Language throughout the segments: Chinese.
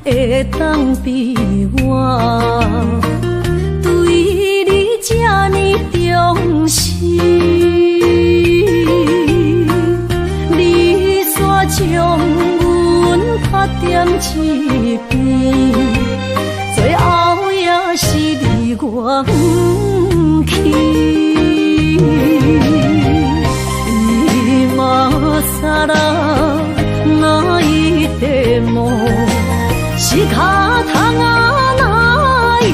会当比我对你这呢重视？你煞将阮拍点一边，最后也是你我不去。今ら泣いても仕方がない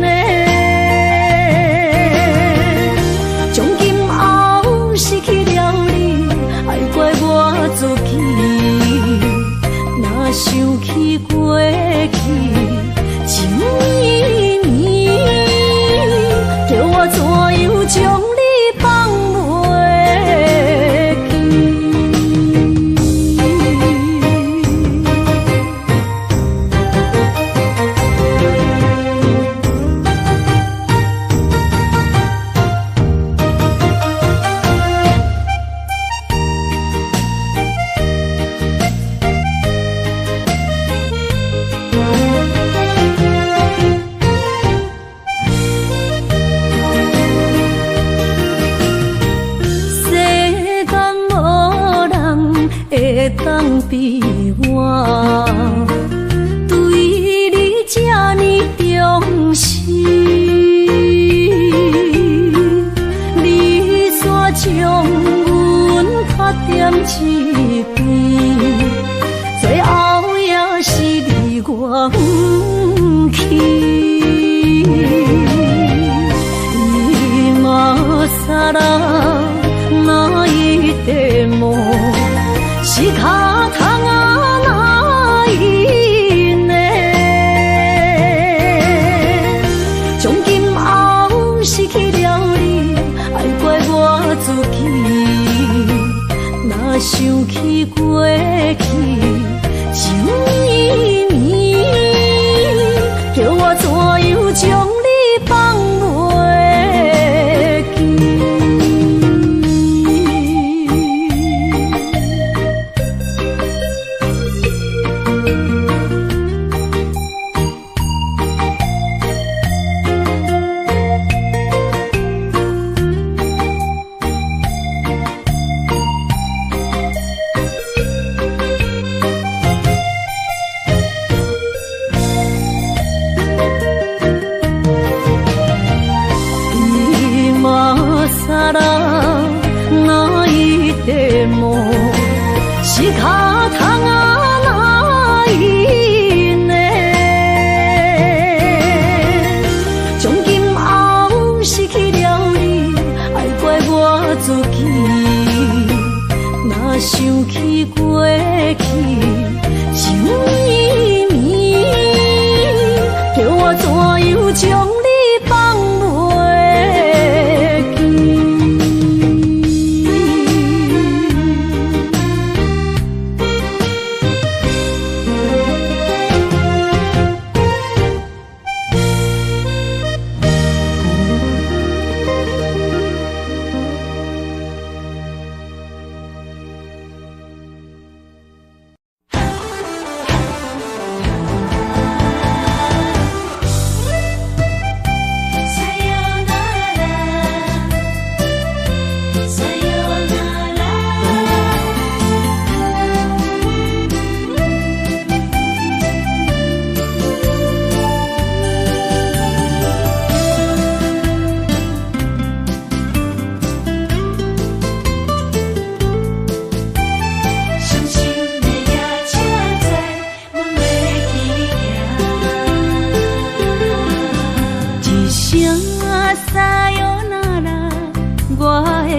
ね。从今后失去了你，爱怪我自己。若想起过去情绵绵，叫我怎样将你放袂？当比我对你这呢重视，你煞将阮拍点一边，最后也是你我不去。今ら泣いても仕方がないね。从今后失去了你，爱怪我自己。若想起过去情绵绵，叫我怎样将你放袂？仕方がないね。从今后失去了你，爱怪我自己。若想起过去情绵绵，叫我怎样将你放袂？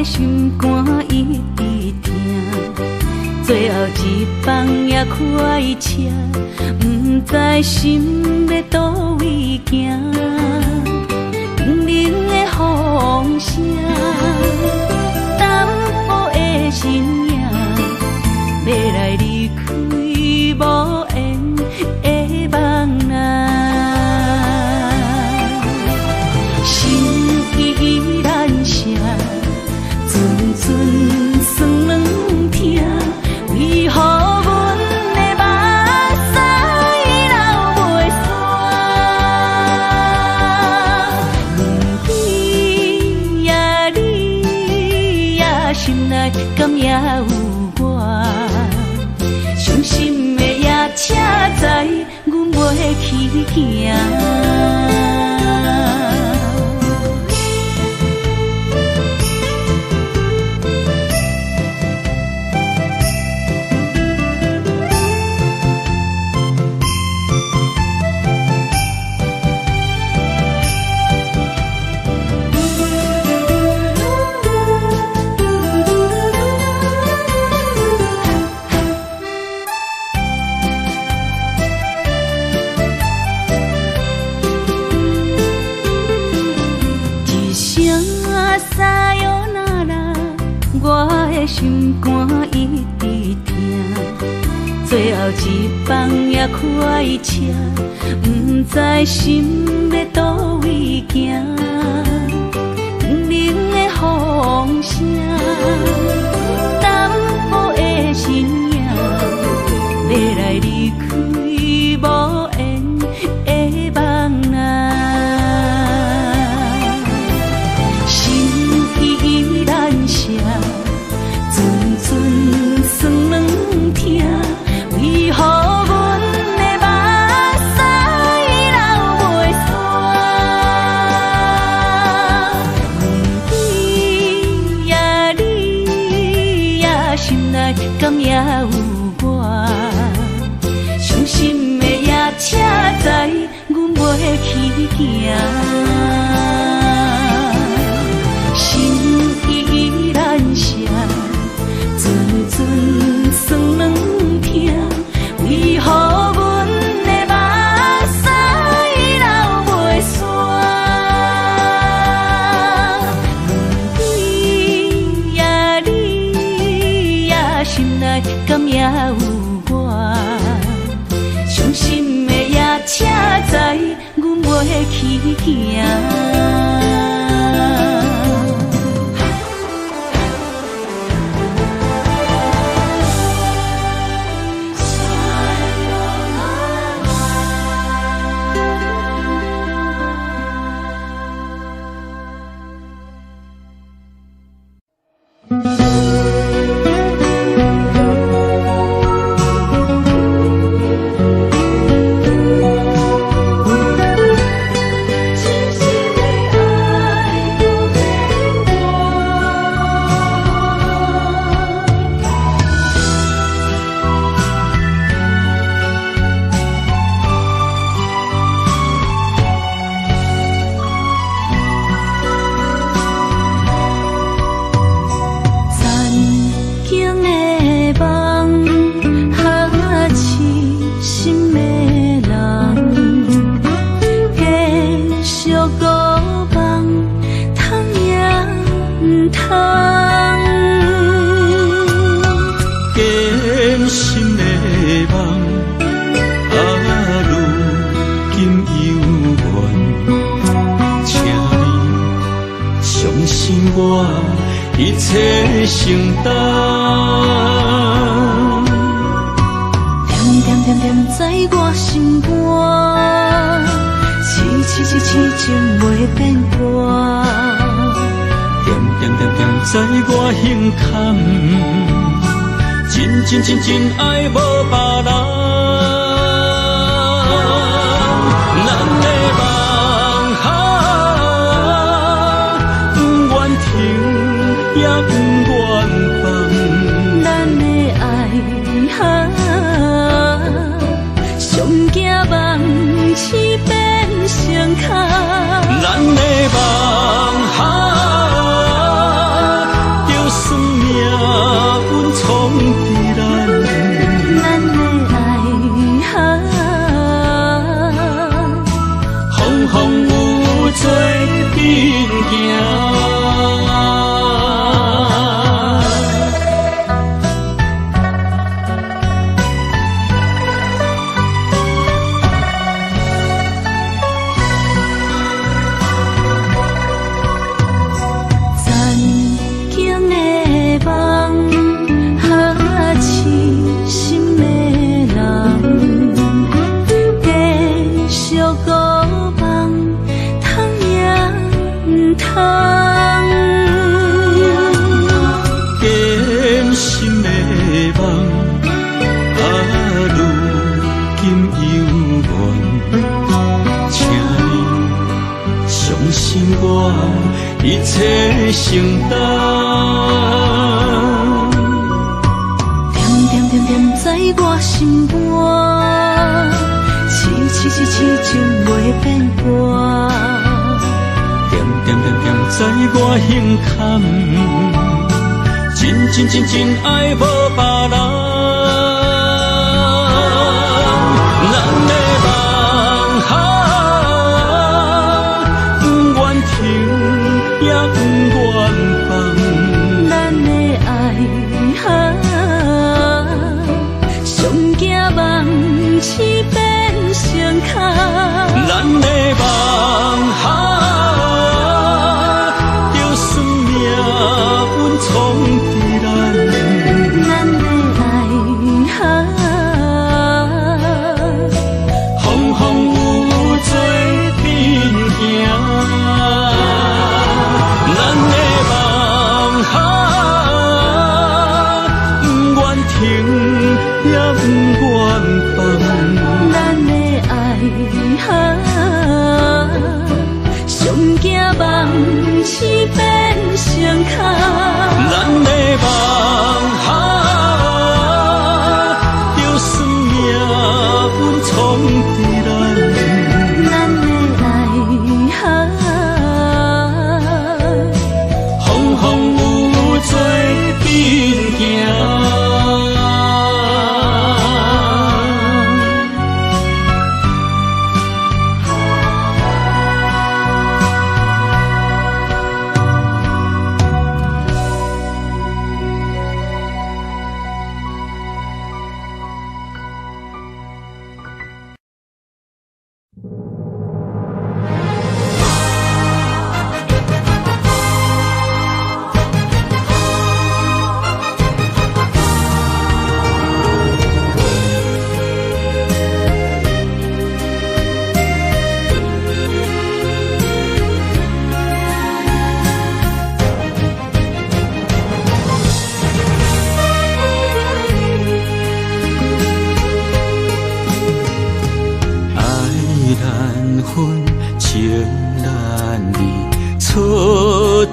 心肝一直疼，最后一放也开车，不知心要倒位行。冷冷的风声，淡薄的身影，要来离开无缘的梦啊，心依依然声。寸算软疼，为何阮的目屎去行。心肝一直疼，最后一放也开车，不知心要倒位行。冷的风声，淡薄的身影，要来离开无缘的梦啊。心依然舍。算软疼，为何阮的目屎流袂煞？你呀你呀，心内敢也有我？伤心的夜车载，阮袂去行。心依然舍。阵酸软疼，为何阮的目屎流袂煞？你呀你呀，心内敢也有我？伤心的夜车载，阮袂去行。一切承担，点点点点在我心肝，痴情袂变卦，点点点点在我胸坎，真爱无别人。咱的梦不愿停，也不愿放。咱的爱上惊梦痴变成空。咱的梦就算命运冲伫咱，咱的爱风有做阵行。一切承担。点点点点在我心肝，痴痴痴情袂变卦。点点点点在我胸坎，真真真真爱无别人。咱的梦想，不愿停也不愿放。咱的爱上惊梦痴变成空。咱的梦想，就算命运冲伫咱。咱的爱风风雨雨做阵行。咱的梦想，不愿停也不愿放。咱的爱上惊梦痴变成空。咱的梦想，就算命运冲伫咱。咱的爱风风雨雨做阵行。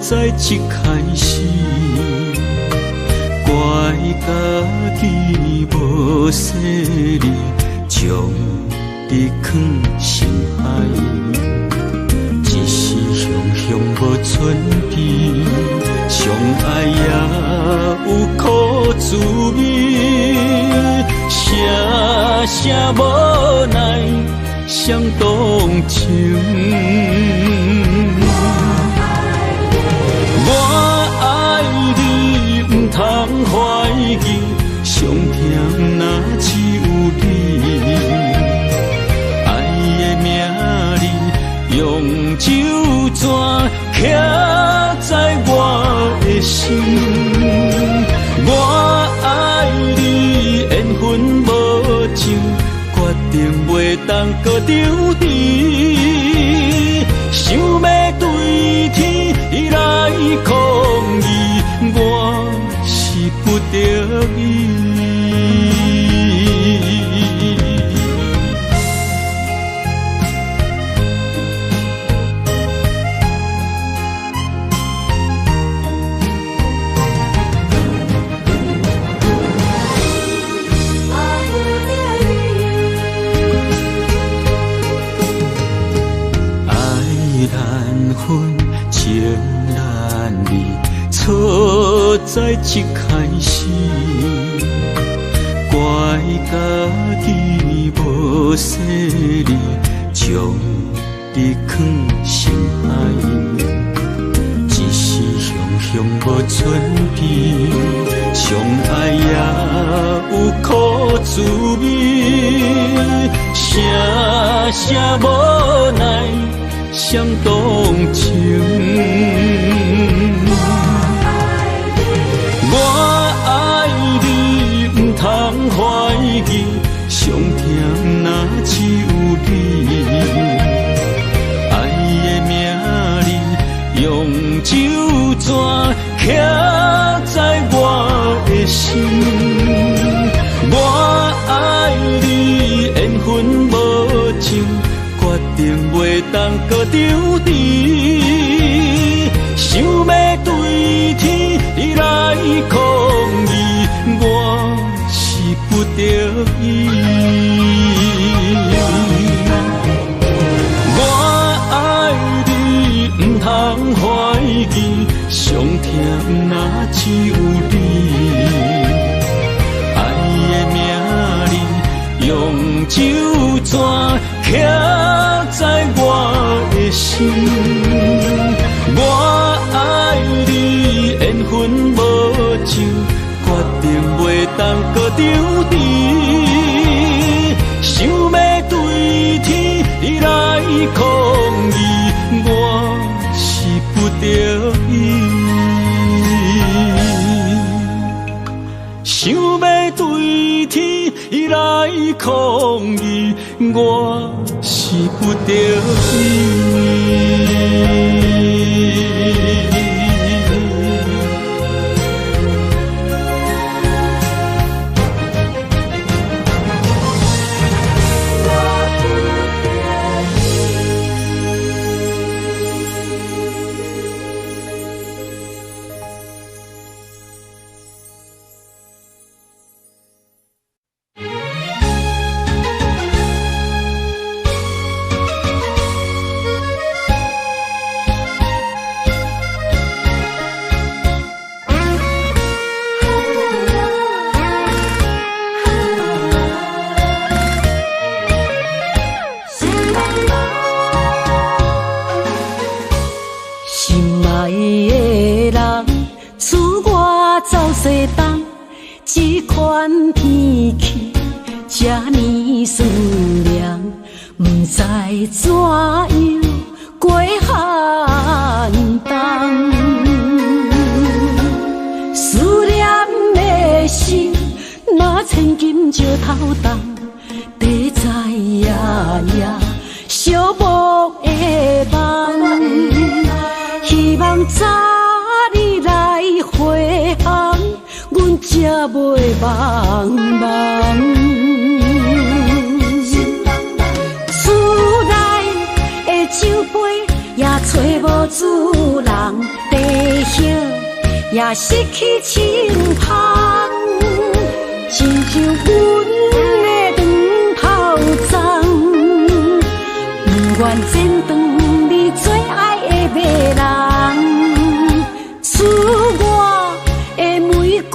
在一开始，怪家己无细腻，将你藏心海。一时雄雄无存边，相爱也有苦滋味，声声无奈伤动情。通怀疑，上疼若只有你。爱的名字用酒泉刻在我的心。我爱你，缘分无情，决定袂当搁丢弃。想要对天来抗议，我不得已。爱难分，情难离。错在一开始，怪家己无细腻，将你藏心海。一时雄雄无存边，相爱也有苦滋味，声声无奈伤动情。我爱你，不通怀疑，上疼若只有你。爱的名字用酒泉刻在我的心。我爱你，缘分无情，决定袂当搁丢弃。抗议，我是不得已。我爱你，不通怀疑，上疼若只有你。爱的名字，用酒泉刻在我的心。我爱你，缘分无尽，决定袂当搁丢你。想要对天来抗议，我是不得已。想要对天来抗议，我是不得已。这款天气这呢酸凉，不知怎样过寒冬。思念的心，若千金石头重，地在夜夜寂寞的梦。希望早日来回航，阮才袂茫茫。厝内的酒杯也找无主人，地叶也失去清芳，亲像阮的长头鬃，不愿剪断你最爱的迷人。厝外的玫瑰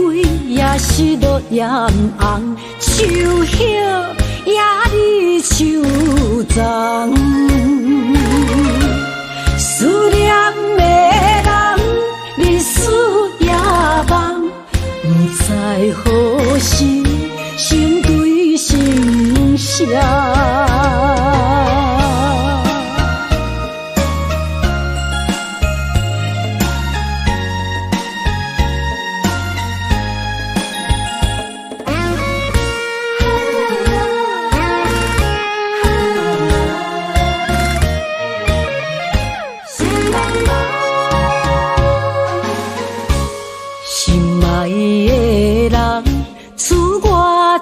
也是落艳红，树叶也离树丛。思念的人，日思夜梦，不知何时心对心声。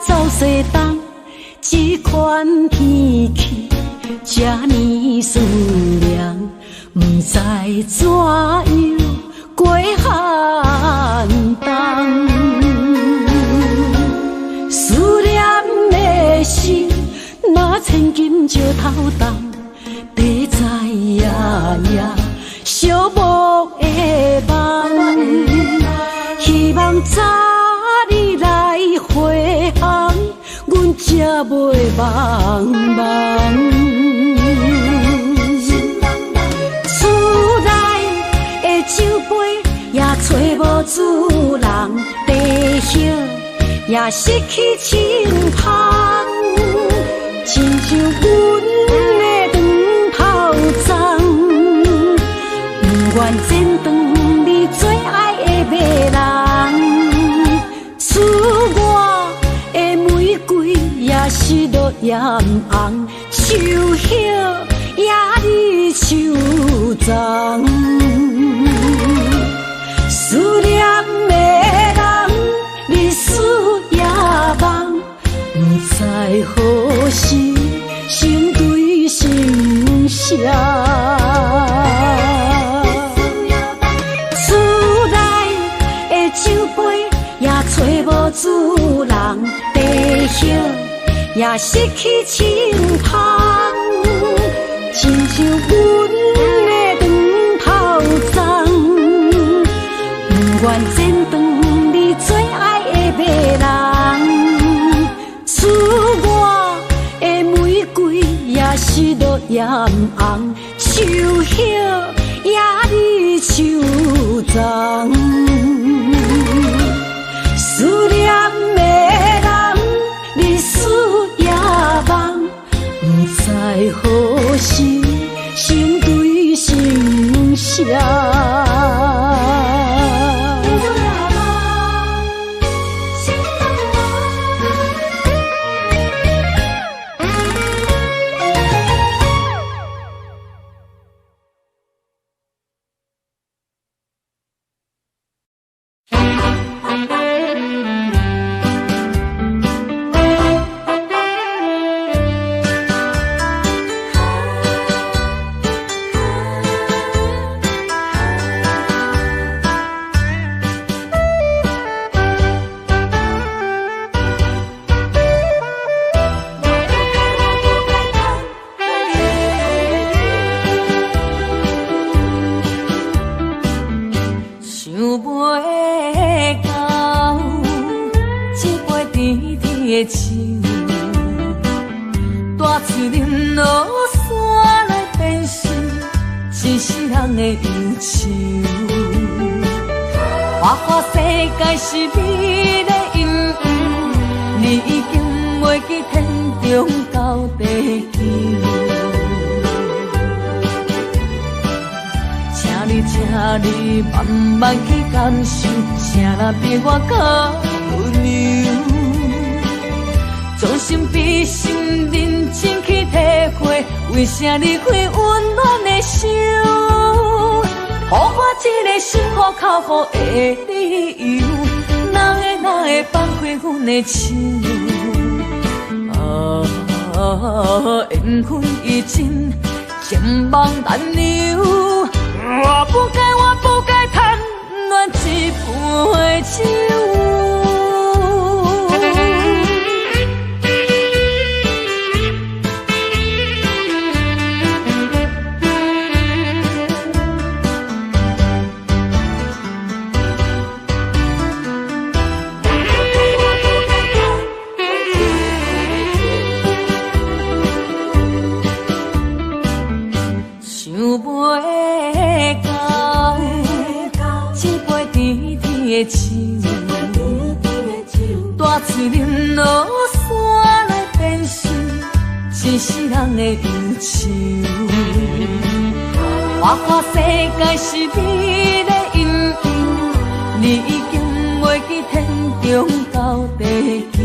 走西东，这款天气这呢酸凉，不知怎样过寒冬。思念的心，若千金石头重，地在夜夜寂寞的梦。希望早日来回航，阮才袂茫茫。厝内的酒杯也找无主人，地叶也失去清芳，亲像阮的长头鬃，不愿剪断你最爱的迷人。厝外的玫瑰也是落艳红，树叶也离树丛。思念的人，日思夜梦，不知何时心对心声。厝内的酒杯也失去清芳，亲像阮的长头鬃，不愿剪断你最爱的迷人，使我的玫瑰也湿落艳红，秋叶也你手脏，思念的人，日思夜梦，不知何时心对心伤。为啥离开温暖的手？予我一个心苦口苦的理由，哪会放开阮的手？缘分已尽，情梦难留。我不该贪恋一杯酒。大嘴啉落山来变成一世人的忧愁。我看世界是你的阴影，你已经袂记天中到地球。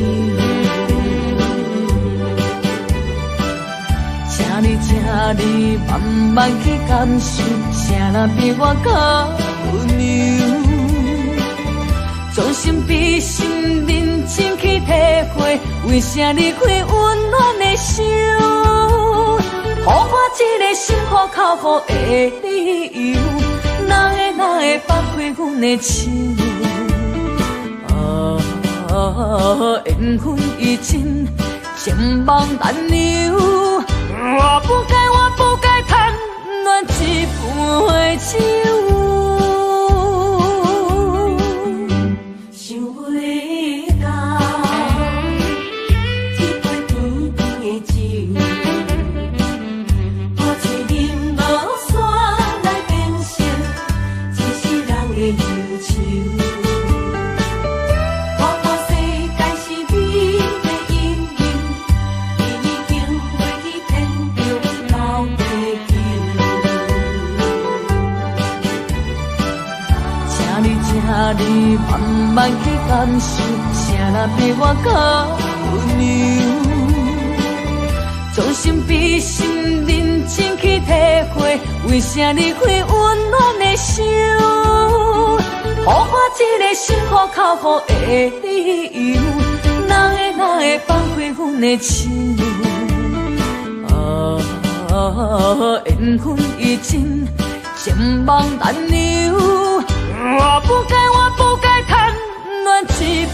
请你慢慢去感受，啥人比我较温柔。将心比心，认真去体会，为啥离开温暖的手？予我一个心苦口苦的理由，哪会放开阮的手？缘分已尽，情梦难留。我不该贪恋一杯酒。你慢慢去感受，啥人比我较温柔？将心比心，认真去体会，为啥离开温暖的手？予我一个心苦口苦的理由，哪会放开阮的手？缘分已尽，情梦难留。我不该贪恋一杯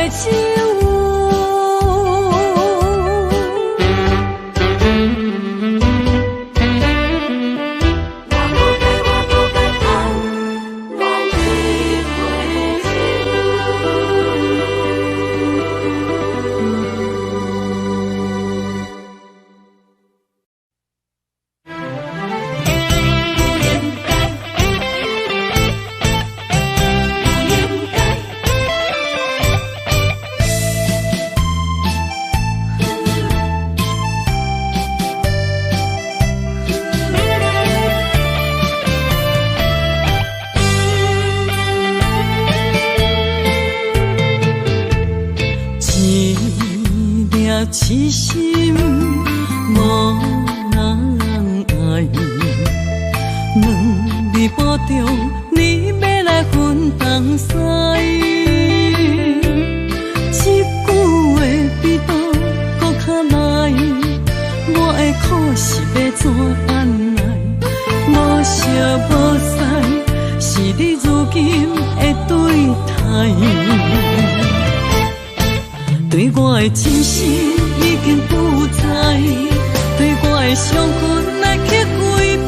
酒。痴心无人爱，两字保重，你要来分东西。一句话比刀搁较来，我的苦是要怎安来？无惜无使，是你如今的对待。对我的真心已经不知，对我的伤痕来去几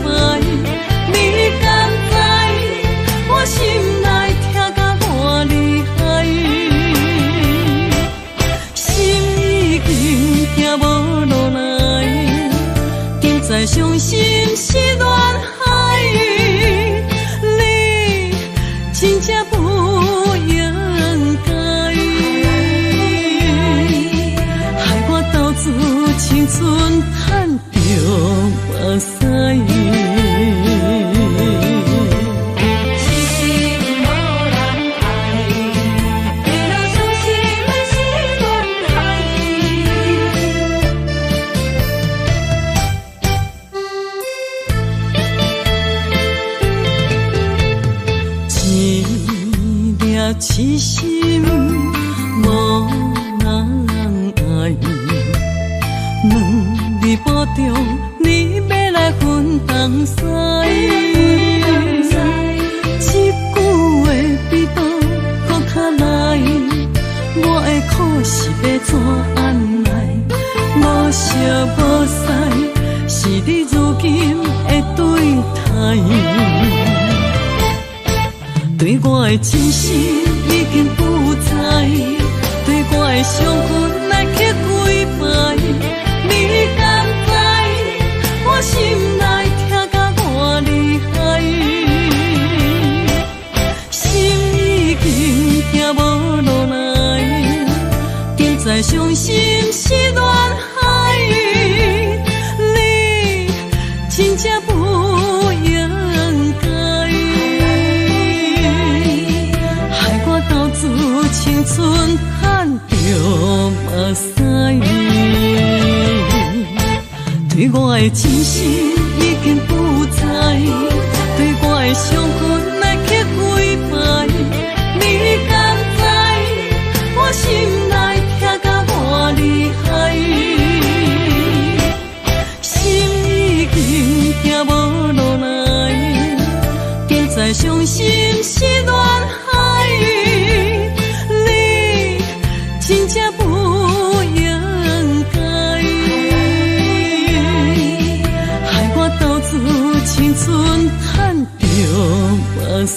摆，你敢知我心内痛甲偌厉害？心已经行无路来，定在伤心是恋海，你真正不应该。青春赚着目屎，痴心无人爱，为了伤心的是恋海。一粒痴心无人爱。两字保重，你要来分东西。一句话比刀搁较来，我的苦是要怎安来？无惜无使，是你如今的对待。对我的真心已经不知，对我的伤痕来去几摆。你敢知我心内痛甲偌厉害？心已经行无路来，定在伤心是恋海，你真正不应该，害我斗志青春赚着目屎。对我的真心已经不知，对我的伤痕来去几摆，你敢知我心内痛甲偌厉害？心已经行无路来，定在伤心是恋海，你真正不应该。青春赚着目屎。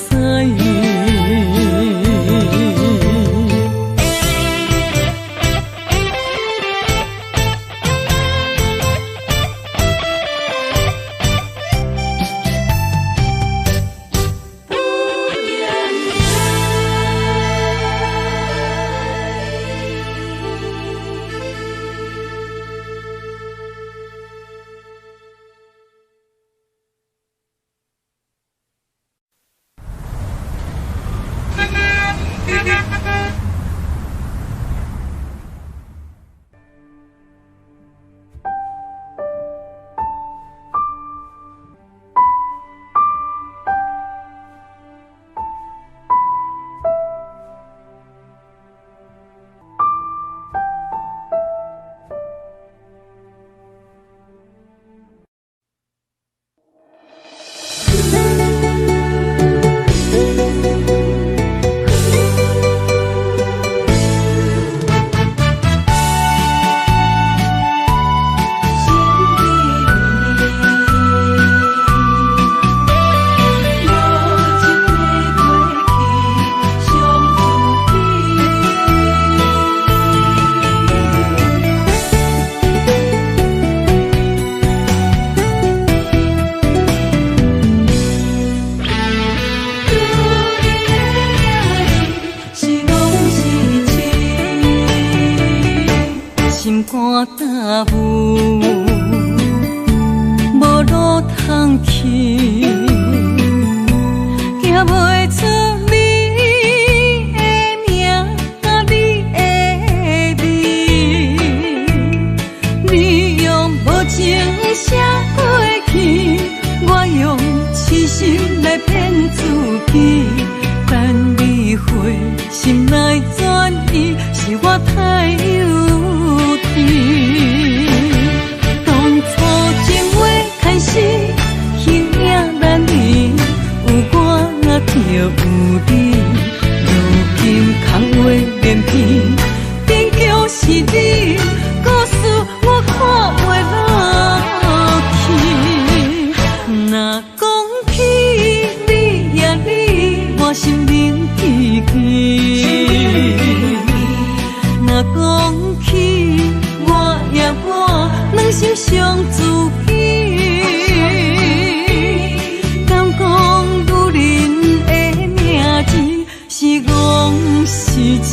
写过去，我用痴心来骗自己。等你回心来转意，是我太幼稚。当初情话开始，形影难离，有我就有你。如今空话连篇，终究是你。故事我看袂落去，若讲起你呀你，我心灵记起；若讲起我呀我，两心相知己。敢讲女人的名字是戆是痴？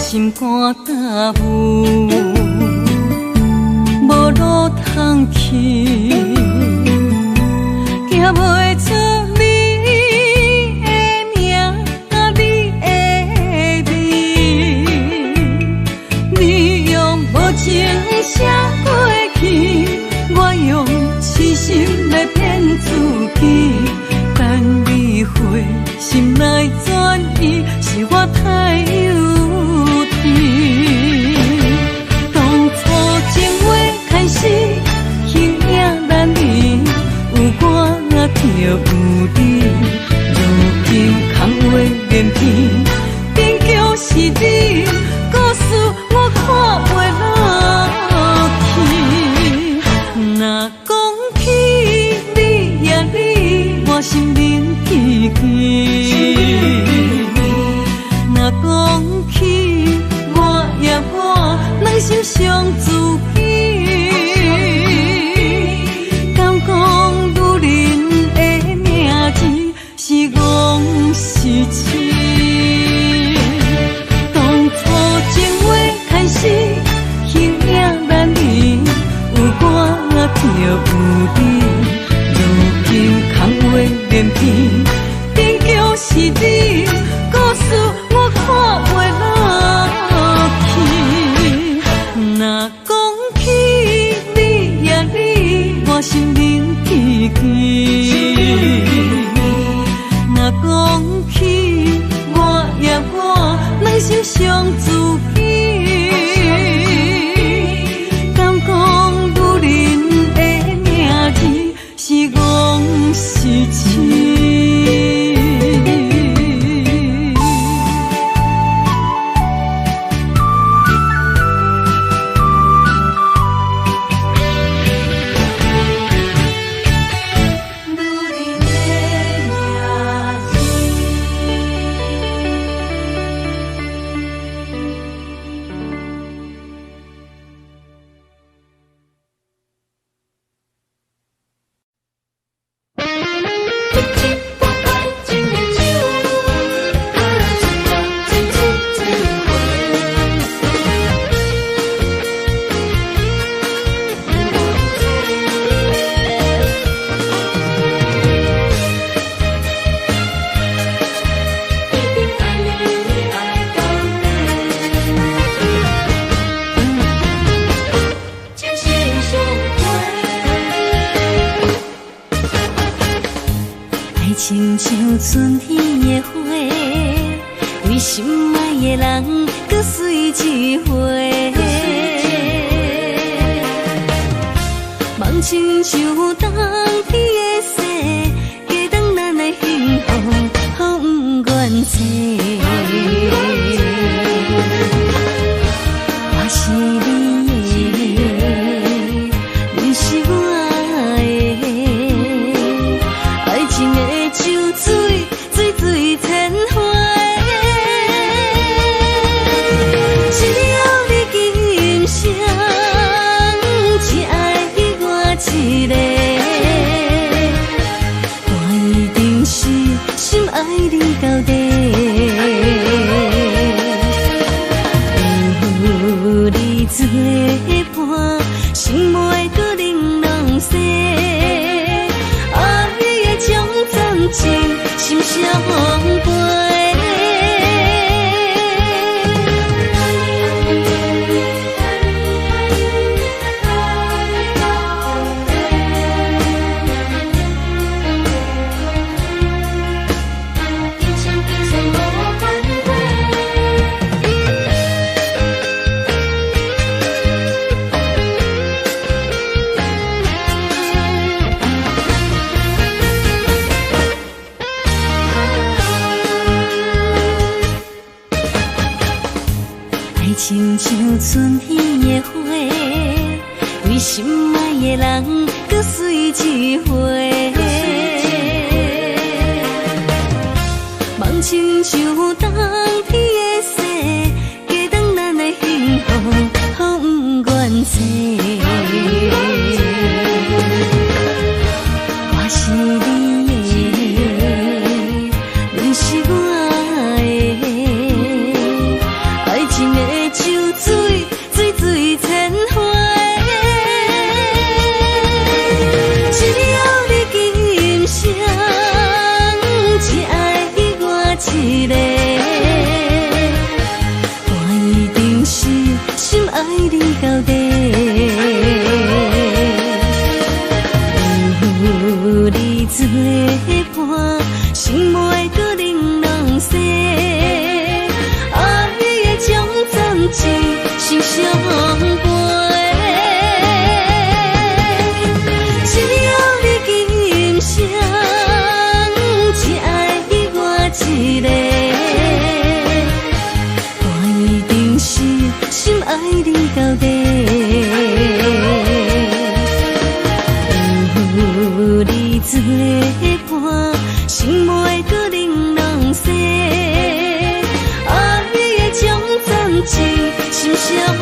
心肝打舞，无路通去，行袂出你的名，你的字。你用无情写过去，我用痴心来骗自己。等你回心来转意，是我太幼。当初情话开始，形影难离，有我就有你。如今空话连篇，终究是你。故事我看袂落去，若讲起你呀你，我心灵记起；若讲起我呀我，两心相知己。敢讲女人的名字是戆是痴？当初情话开始，形影难离，有我就有你。如今空话连篇，终究是你。故事我看袂落去，若讲起你呀你，我心灵记起；若讲起我呀我，两心相知己。敢讲女人的名字是戆是痴？亲像春天的花，为心爱的人搁水一回。梦亲像冬天的雪，加长咱的幸福，予不愿切。我是你的，你是我的，爱情的酒水，水水千回。一粒做伴，心袂搁冷冷细。爱的将暂时心相陪。亲像春天的花，为心爱的人，搁随一回。梦亲像冬天的雪，加长咱的幸福，好不愿切。我是你的，你是我的，爱情的。就水水水千回，只有你今生，只爱我一个。我一定是心爱你到底。有你做伴，心袂搁冷冷细。心相陪，只有你今生，只爱我一个。我一定是心爱你到底。有你做伴，心袂搁冷冷细。爱的将暂时。心相陪。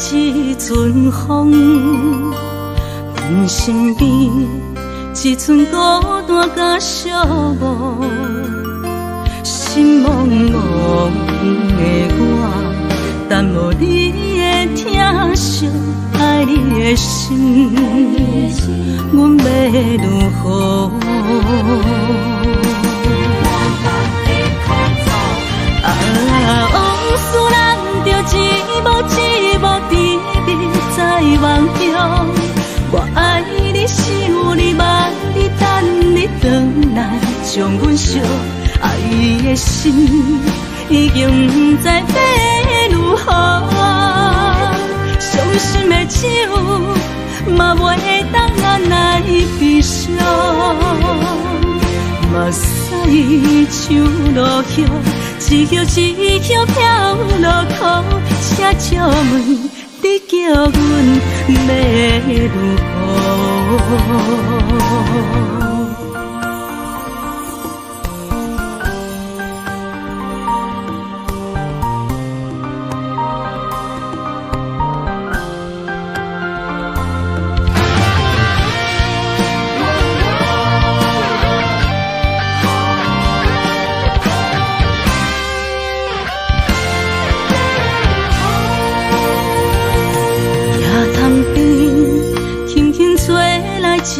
一阵风，阮身边一寸孤单甲寂寞，心茫茫的我，等无你的疼惜，爱你的心，阮要如何？往事咱着一幕一幕甜蜜在梦中。我爱你，想你，望你，等你回来，将阮惜爱的心已经不知要如何。伤心的手嘛袂当按来悲伤，目屎像落叶。一叶一叶飘落土，请借问你叫阮要如何？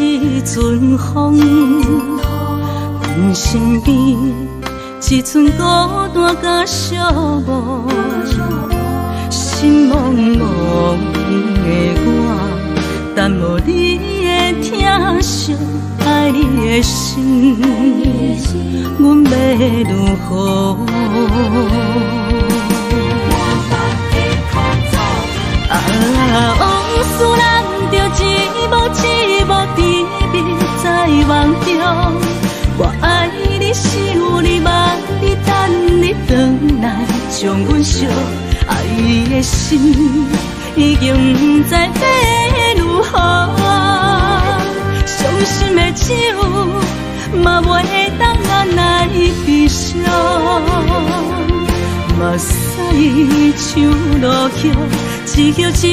一阵风，阮身边一寸孤单甲寂寞，心茫茫的我，等无你的疼惜，爱你的心，阮要如何？往事人着一幕一幕甜蜜在梦中。我爱你是有你望你等你回来，将阮惜爱的心已经不知要如何。伤心的酒嘛袂当按来悲伤，目屎像落叶。一叶一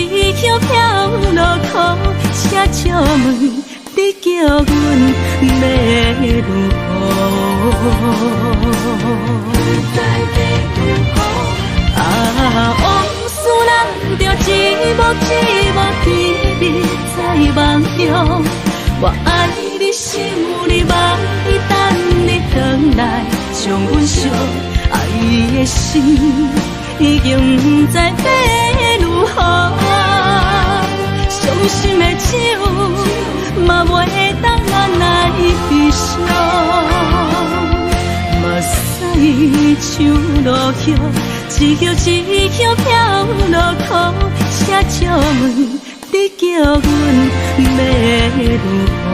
叶飘落土，车笑问你叫阮要如何？往事人着一幕一幕甜蜜在梦中。我爱你是有你望你等你回来，将阮惜爱的心已经不知要如何。伤心的酒嘛袂当按来悲伤，目屎像落叶，一叶一叶飘落土，车笑问你叫阮要如何？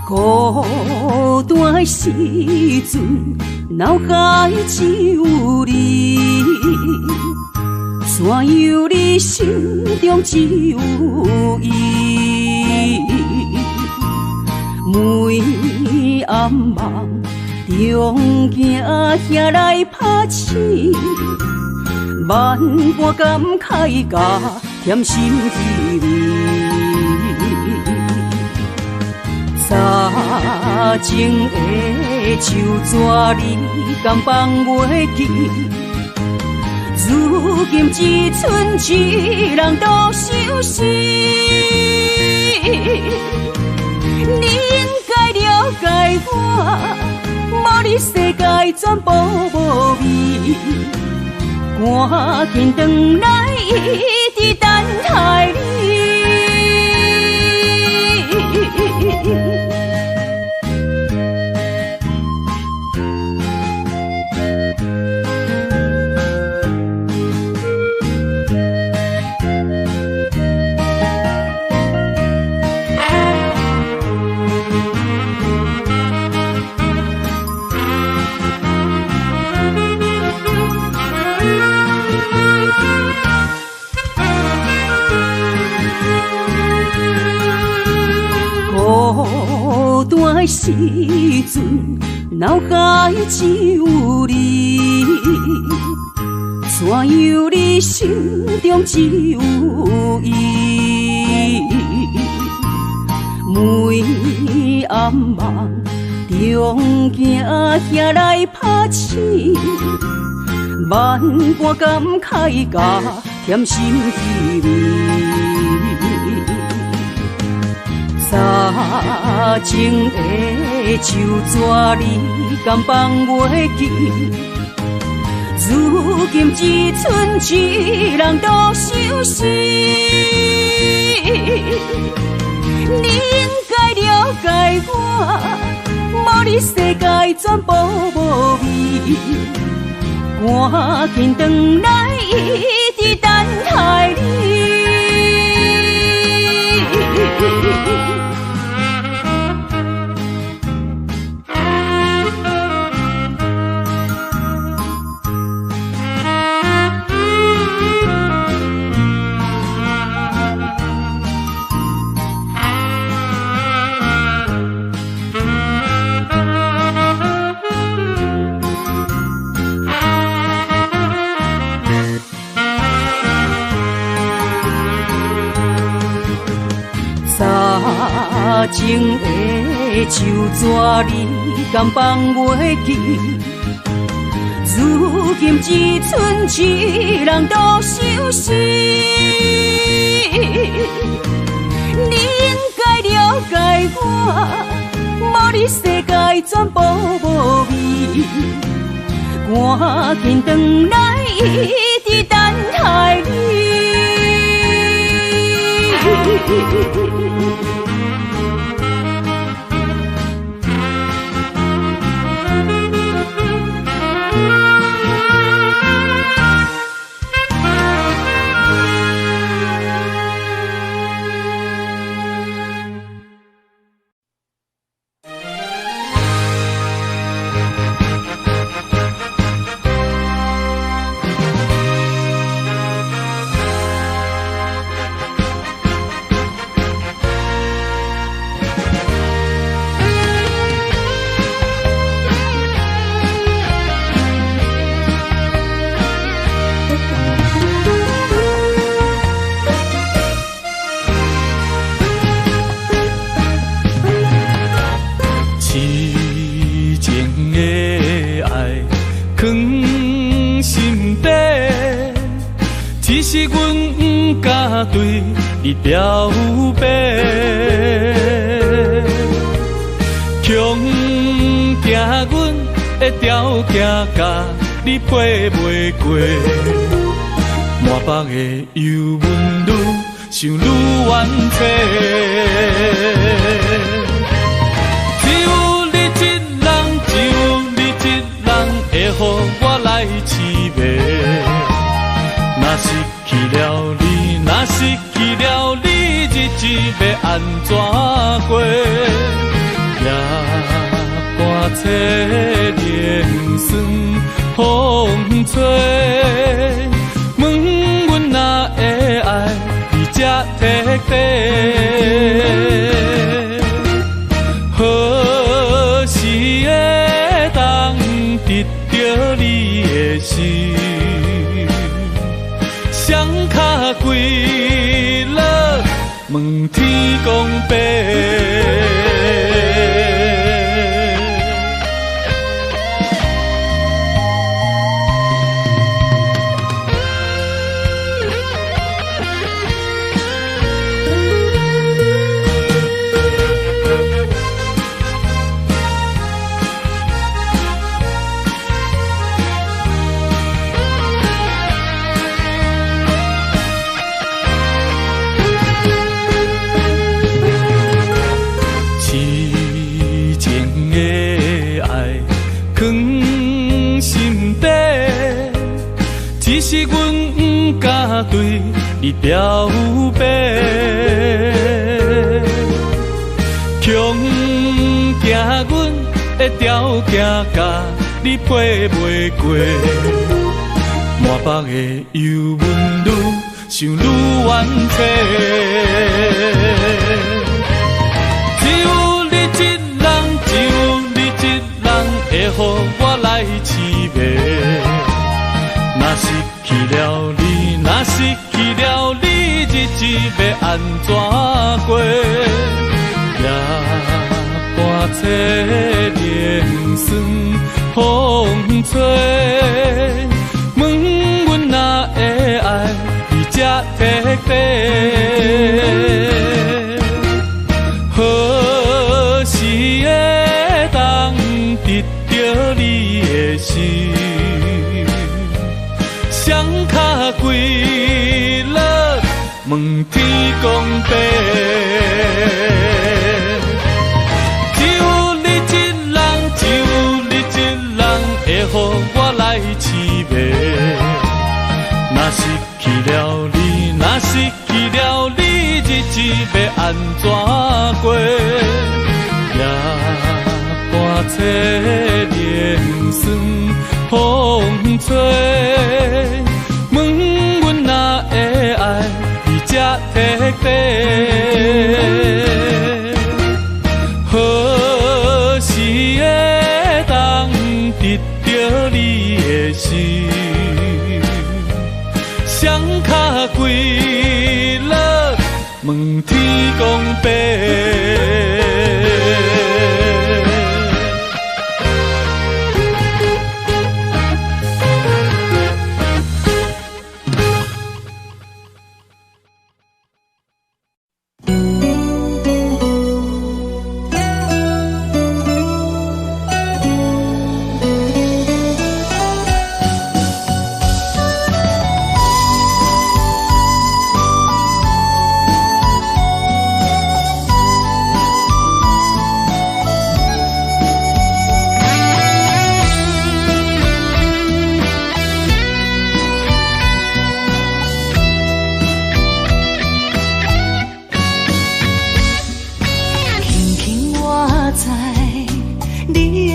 孤单的时阵，脑海只有你，怎样你心中只有伊？每暗梦中惊遐来拍醒，万般感慨甲添心滋味。早前的手纸你敢放袂记？如今只剩一人独相思。你应该了解我，无你世界全部无味。赶紧回来，一直等待你。孤单的时阵，脑海只有你，怎样你心中只有伊？每暗梦中惊遐来拍醒，万般感慨甲添心滋味。早前的手纸你敢放袂记？如今只剩一人独相思。你应该了解我，无你世界全部无味。赶紧回来，一直等待你。情的手纸，你敢放袂记？如今只剩一人独相思，你应该了解我，无你世界全部无味。赶紧回来，一直等待你。是阮不敢对你表白，强行阮的条件甲你配袂过，满腹的忧闷愈想愈怨气，只有你一人，只有你一人会予我来凄迷。若失去了你，若失去了你，日子要安怎过？夜半切连酸风吹，问阮哪会爱你这彻底？何时会当得到你的心？双脚跪落，问天公伯。只是阮不敢对你表白，强行阮的条件甲你配袂过，满腹的忧闷愈想愈怨气，只有你一人，只有你一人会予我来凄迷。若失去了你，若失去了你，日子要安怎过？夜半切连酸风吹，问阮哪会爱你这彻底？何时会当得到你的心？双脚跪落，问天公伯。只有你一人，只有你一人会予我来凄迷。若失去了你，若失去了你，日子要安怎过？夜半切连酸风吹。问阮哪会爱你这彻底？何时会当得到你的心？双脚跪落，问天公伯。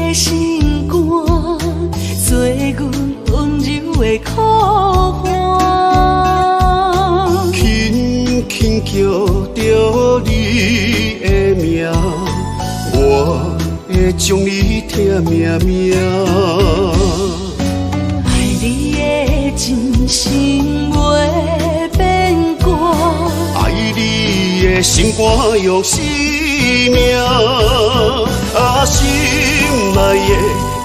的心肝，做阮温柔的苦花。轻轻叫着你的名，我会将你疼命命。爱你的真心袂变卦，爱你的心肝用生命，啊心内的，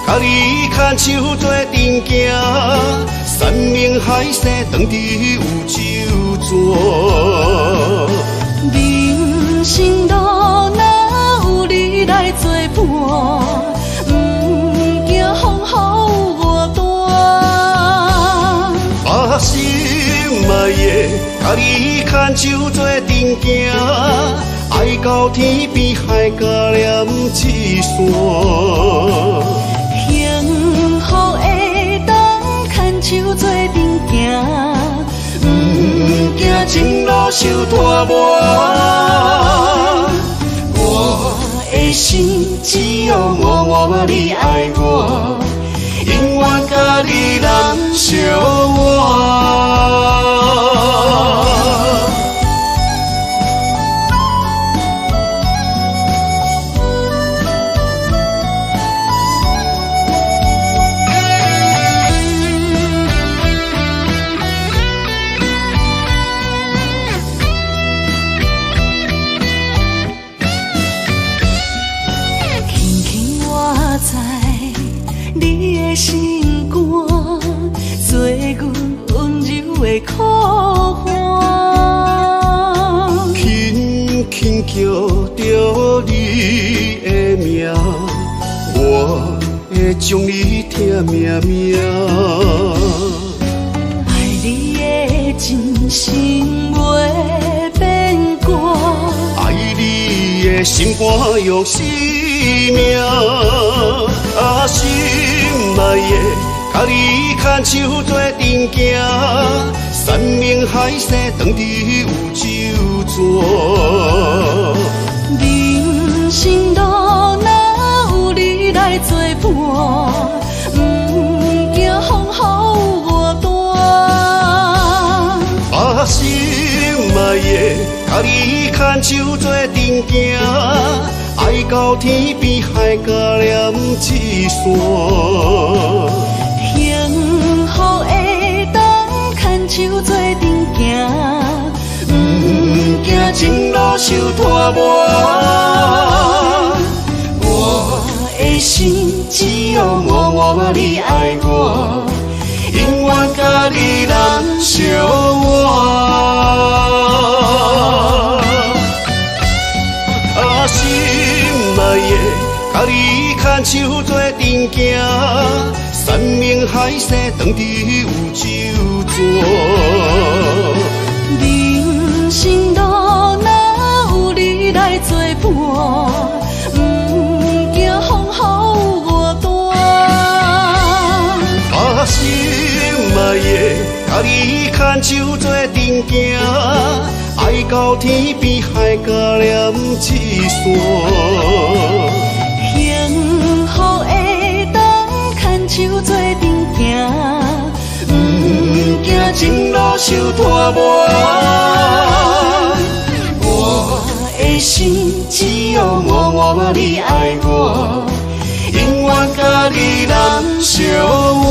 甲你牵手做阵行，山盟海誓当伫有酒泉。人生路哪有你来作伴，不惊风雨我大。啊心内的，甲你牵手做阵行，爱到天边海角连一线。幸福会当牵手做阵行，不惊前路受拖磨。我的心只有我你爱我，永远甲你人相活。心肝，做阮温柔的苦花。轻轻叫着你的名，我会将你疼命命。爱你的真心袂变卦，爱你的心肝用生命，啊心内的，甲你牵手做阵行，山盟海誓当伫有酒泉。人生路哪有你来作伴，不惊风雨我大。啊心内的，甲你牵手做阵行，爱到天边海角连一线。幸福会当牵手做阵行，不惊前路受拖磨。我的心只有我你爱我，永远甲你人相活。啊心内的，甲你牵手做阵行，山盟海誓当伫有酒泉。人生路哪有你来作伴，不惊风雨我大。啊心内的，甲你牵手做阵行，爱到天边海角连一线。幸福会当牵手做阵行，不惊前路受拖磨。我的心只有我你爱我，永远甲你人相活。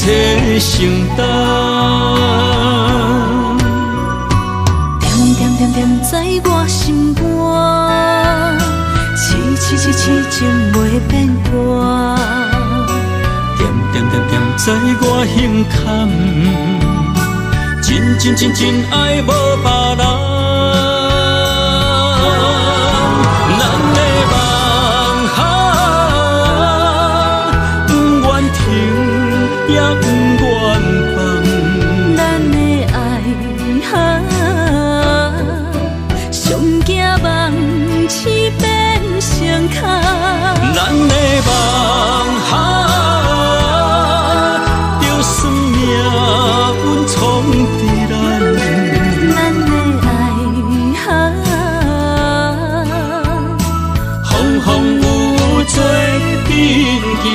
切承担。点点点点在我心肝，痴情袂变卦。点点点点在我胸坎，真爱无别人。咱的梦不愿停，也不愿放。咱的爱上惊梦痴变成空。咱的梦就算命运冲伫咱，咱的爱风风雨做阵行。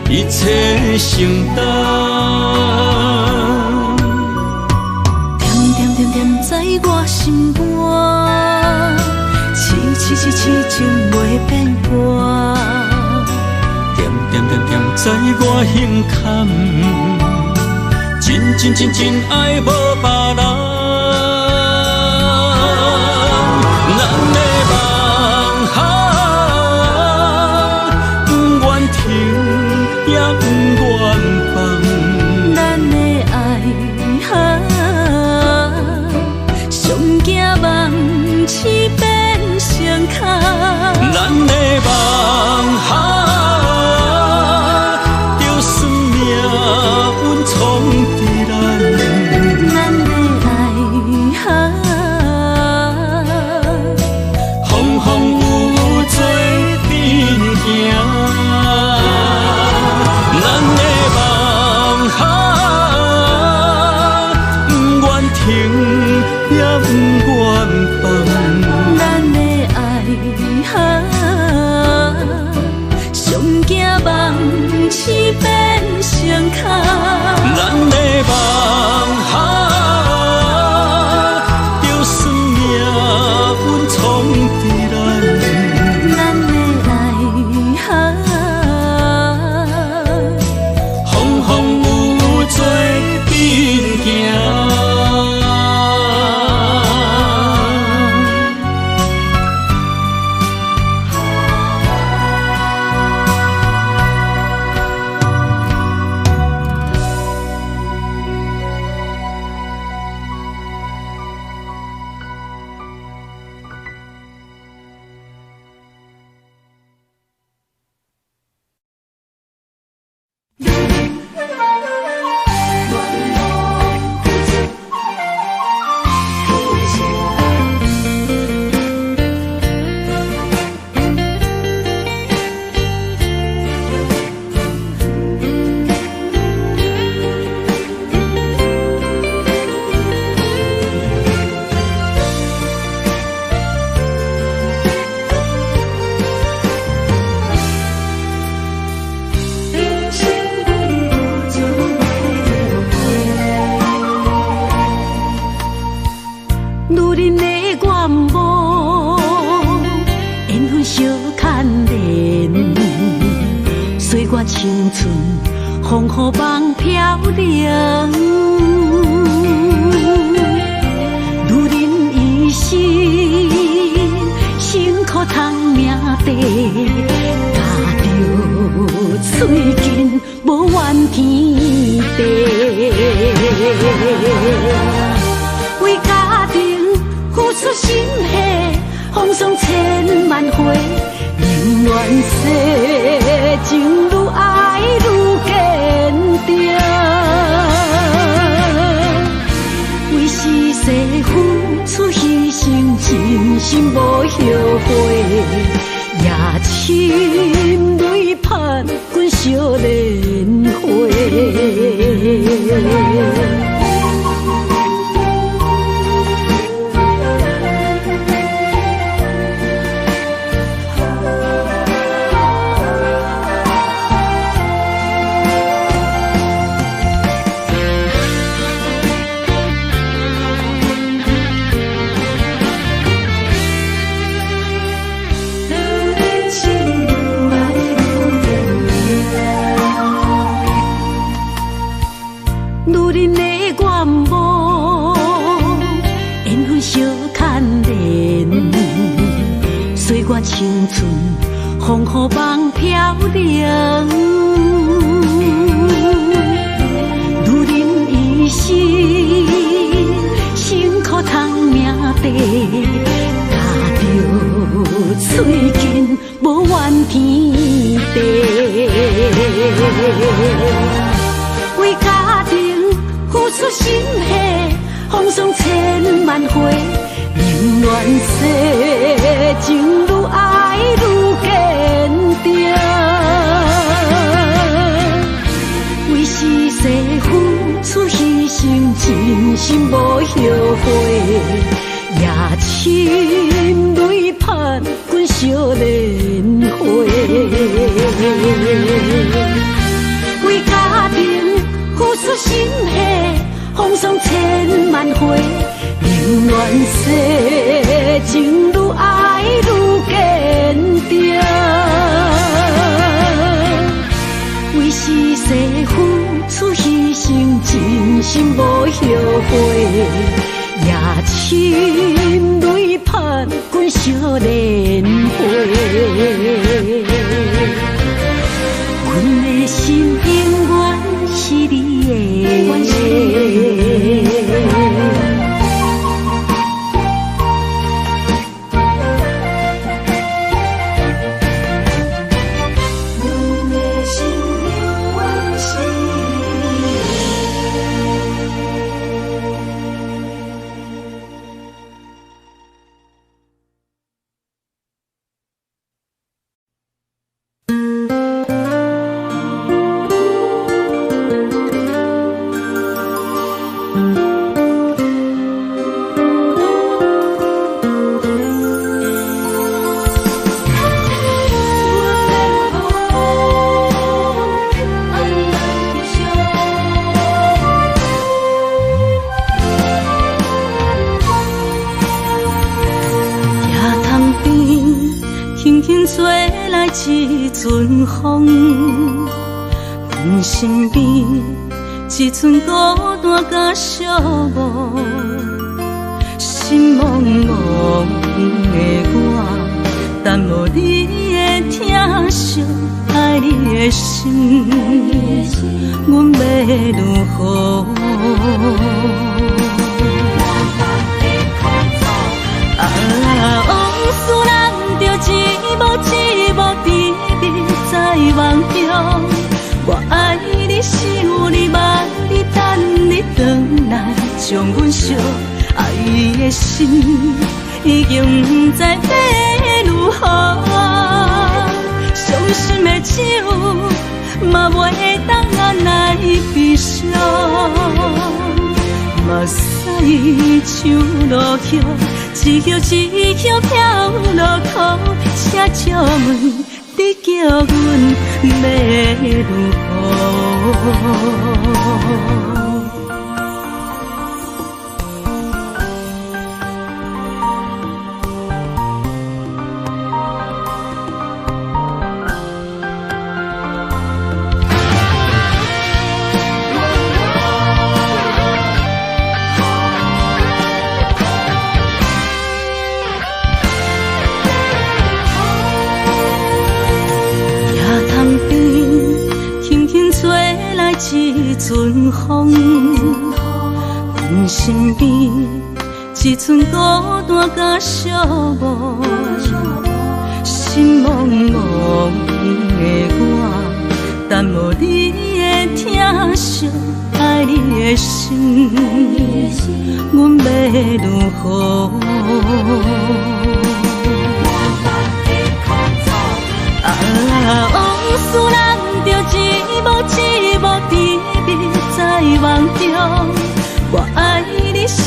一切承担，点点点点在我心肝，痴情袂变卦。点点点点在我胸坎，真爱无别人。咱的梦不愿停，也不愿放。咱的爱上惊梦痴变成空。咱的梦就算命运冲伫咱，咱的爱风风雨做阵行。咱的梦不愿停，也不愿放。咱的爱上惊梦痴变成空。咱的梦就算命运冲伫咱，咱的爱风风雨做阵行。青春风雨梦飘零，女人一生辛苦赚命地，踏着嘴筋无怨天地，为家庭付出心血，风霜千万回。宁愿世情愈爱愈坚定。心无后悔，夜深泪盼阮少年花。青春风雨梦飘零，女人一生辛苦赚命地，踏着嘴筋无怨天地，为家庭付出心血，风霜千万回。宁愿世情愈爱愈坚定，为是世付出牺牲，真心无后悔。夜深泪盼阮少年花，为家庭付出心血，风霜千万回。宁愿世情愈爱愈坚定，为是世付出牺牲，真心无后悔。夜深泪盼阮少年花，阮的心永远是你的。一阵风，阮身边一寸孤单甲寂寞，心茫茫的我，耽误你的疼惜，爱你的心，阮要如何？往事人着一幕一幕甜蜜在梦中，我爱你想你望你等你回来，将阮惜爱的心已经不知要如何，伤心的酒嘛袂当来悲伤，目屎像落叶。一叶一叶飘落雨，请借问你叫阮要如何？一阵风，阮身边一寸孤单甲寂寞，心茫茫的我，耽误你的疼惜，爱你的心，阮要如何？你想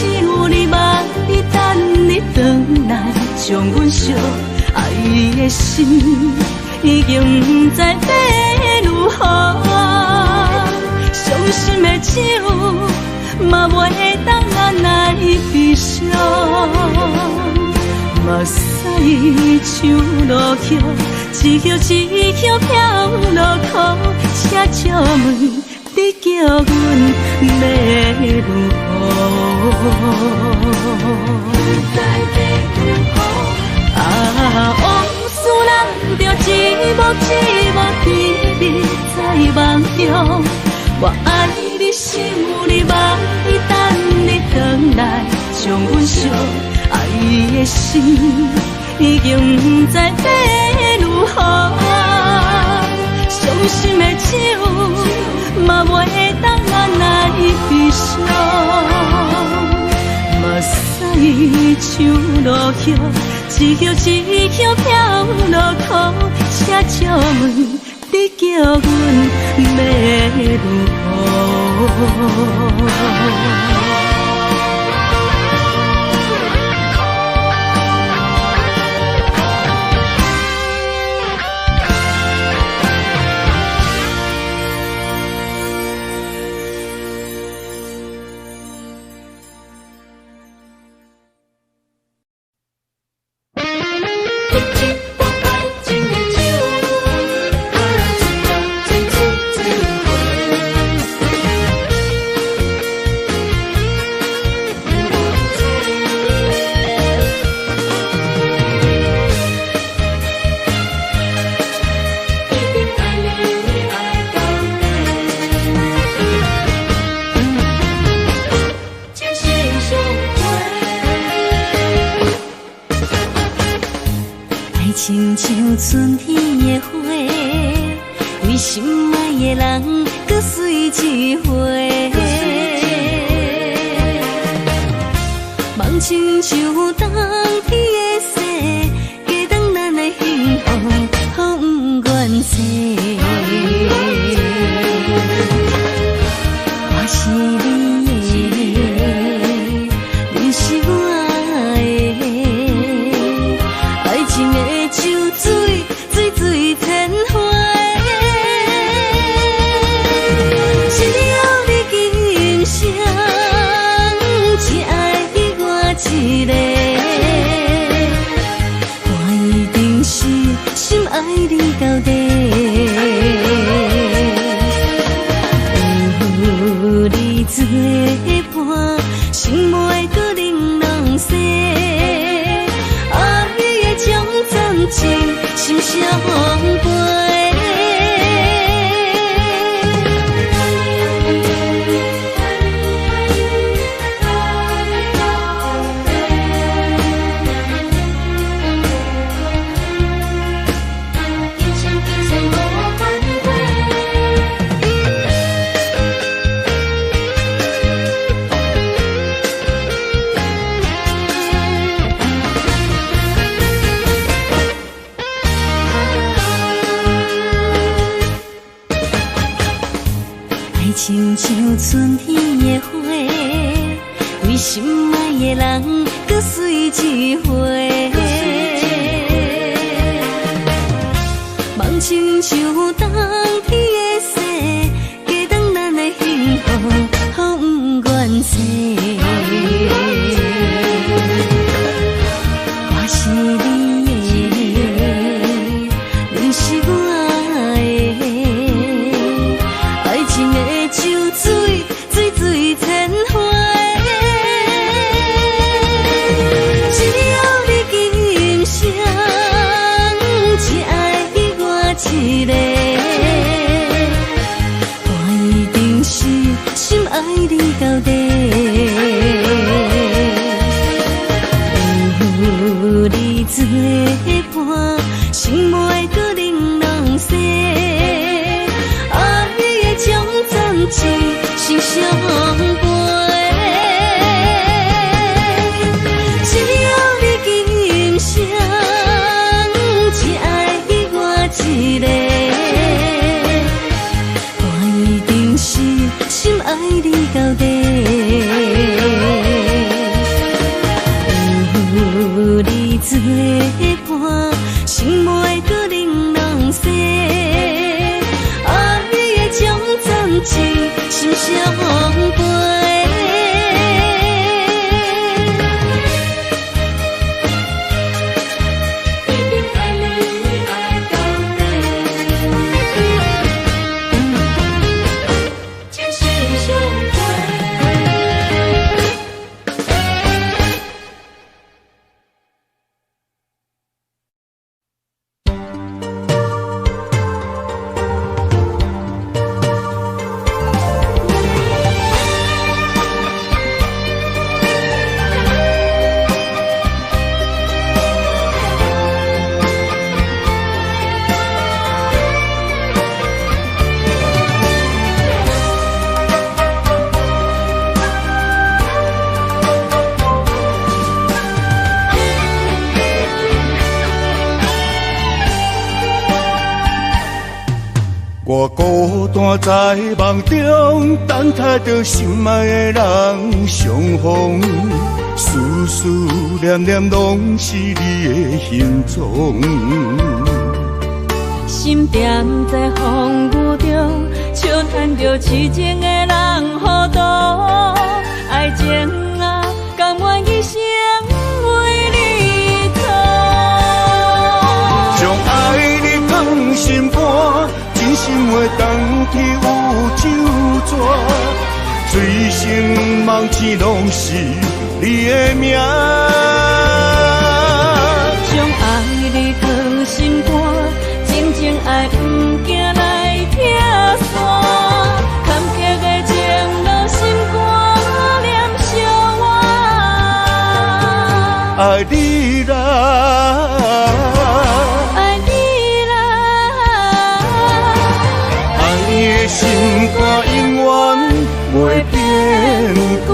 你梦你等你回来，将阮惜爱的心已经不知要如何。伤心的酒嘛袂当安来悲伤，目屎像落雨，一曲一曲飘落雨，请借问你叫阮要如何？啊，往事人着一幕一幕甜蜜在梦中。我爱你，想你，梦你，等你回来，将阮惜爱的心已经不知要如何。伤心的酒嘛袂当安来悲伤，目屎像落雨，一曲一曲飘落雨，请借问你叫阮要如何？亲像春天的花，为心爱的人搁随一回。梦亲像冬天的雪，加长咱的幸福，予不愿舍。我是你的，你是我的，爱情的像水，水水千回。只要你今生只爱我一个，我一定是心爱你到底。有你作伴，心袂搁玲珑色。爱的种种情，心相陪。亲像春天的花，为心爱的人搁随一回。梦亲像冬天的雪，加长咱的幸福，予不愿舍。我是你的，你是我的，爱情的像水，水水千回。只要你今生只爱我一个，我一定是心爱你到底。有你作伴，心袂搁玲珑色。爱的种种情，心相陪。只要你今生只爱我一个，我一定是心爱你到底。做伴，心袂搁冷冷雪。爱的种种情，心伤悲。我孤单在梦中，等待着心爱的人相逢，思思念念拢是你的形状。心惦在风雨中，笑叹着痴情的人糊涂。爱情啊，甘愿一生为你错。将爱你放心肝。真心话当去有酒泉，醉生梦醒拢是你的名。将爱你放心肝，真情爱不惊来拆散。坎坷的情落心肝，念相我。爱你啦。心肝永远袂变卦。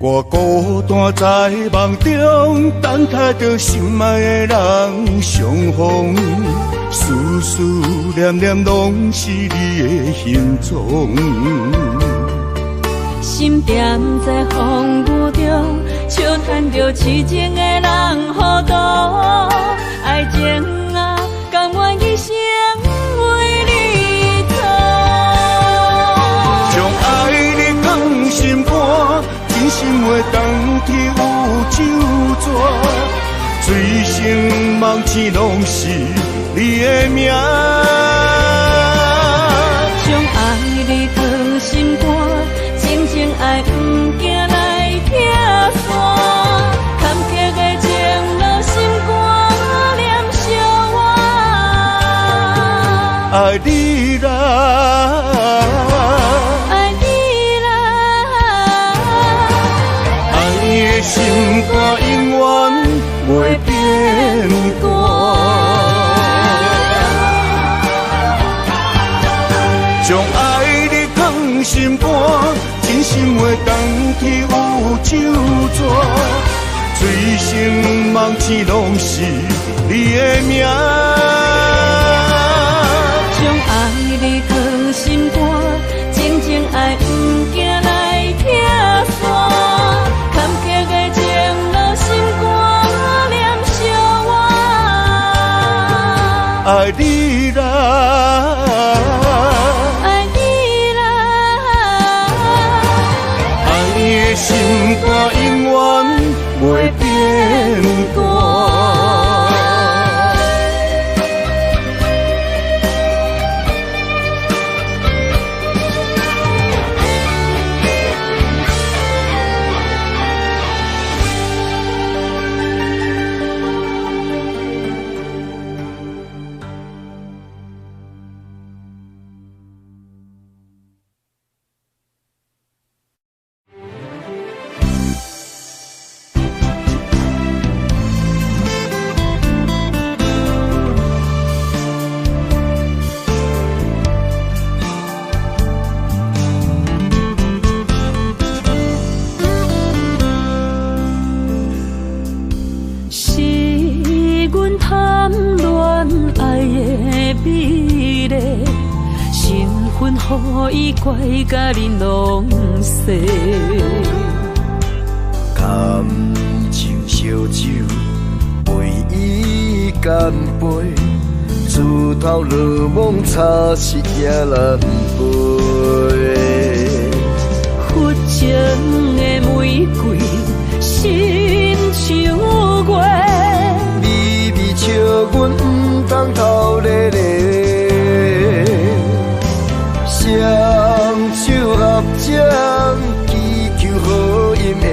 我孤单在梦中，等待着心爱的人相逢，思思念念拢是你的形状。心惦在风雨中，笑叹着痴情的人糊涂。爱情啊，甘愿一生为你错。将爱你放心肝。真心话当去有酒泉，醉生梦醒拢是你的名。将爱你放心肝，真情爱不惊来拆散。坎坷的情落心肝，念相我。爱你啦。心肝永远袂变卦，将爱你放心肝，真心话当去有酒泉，醉生梦醒拢是你的名。将爱你放心肝，真情爱不惊来拆散。爱你啦，爱你啦，爱你的心肝永远袂变卦。份予伊怪甲恁拢细。感情烧酒，为伊干杯，自头落梦差失也难背。佛情的玫瑰，心像月，微微笑阮不当头咧咧，双手合掌祈求好姻缘，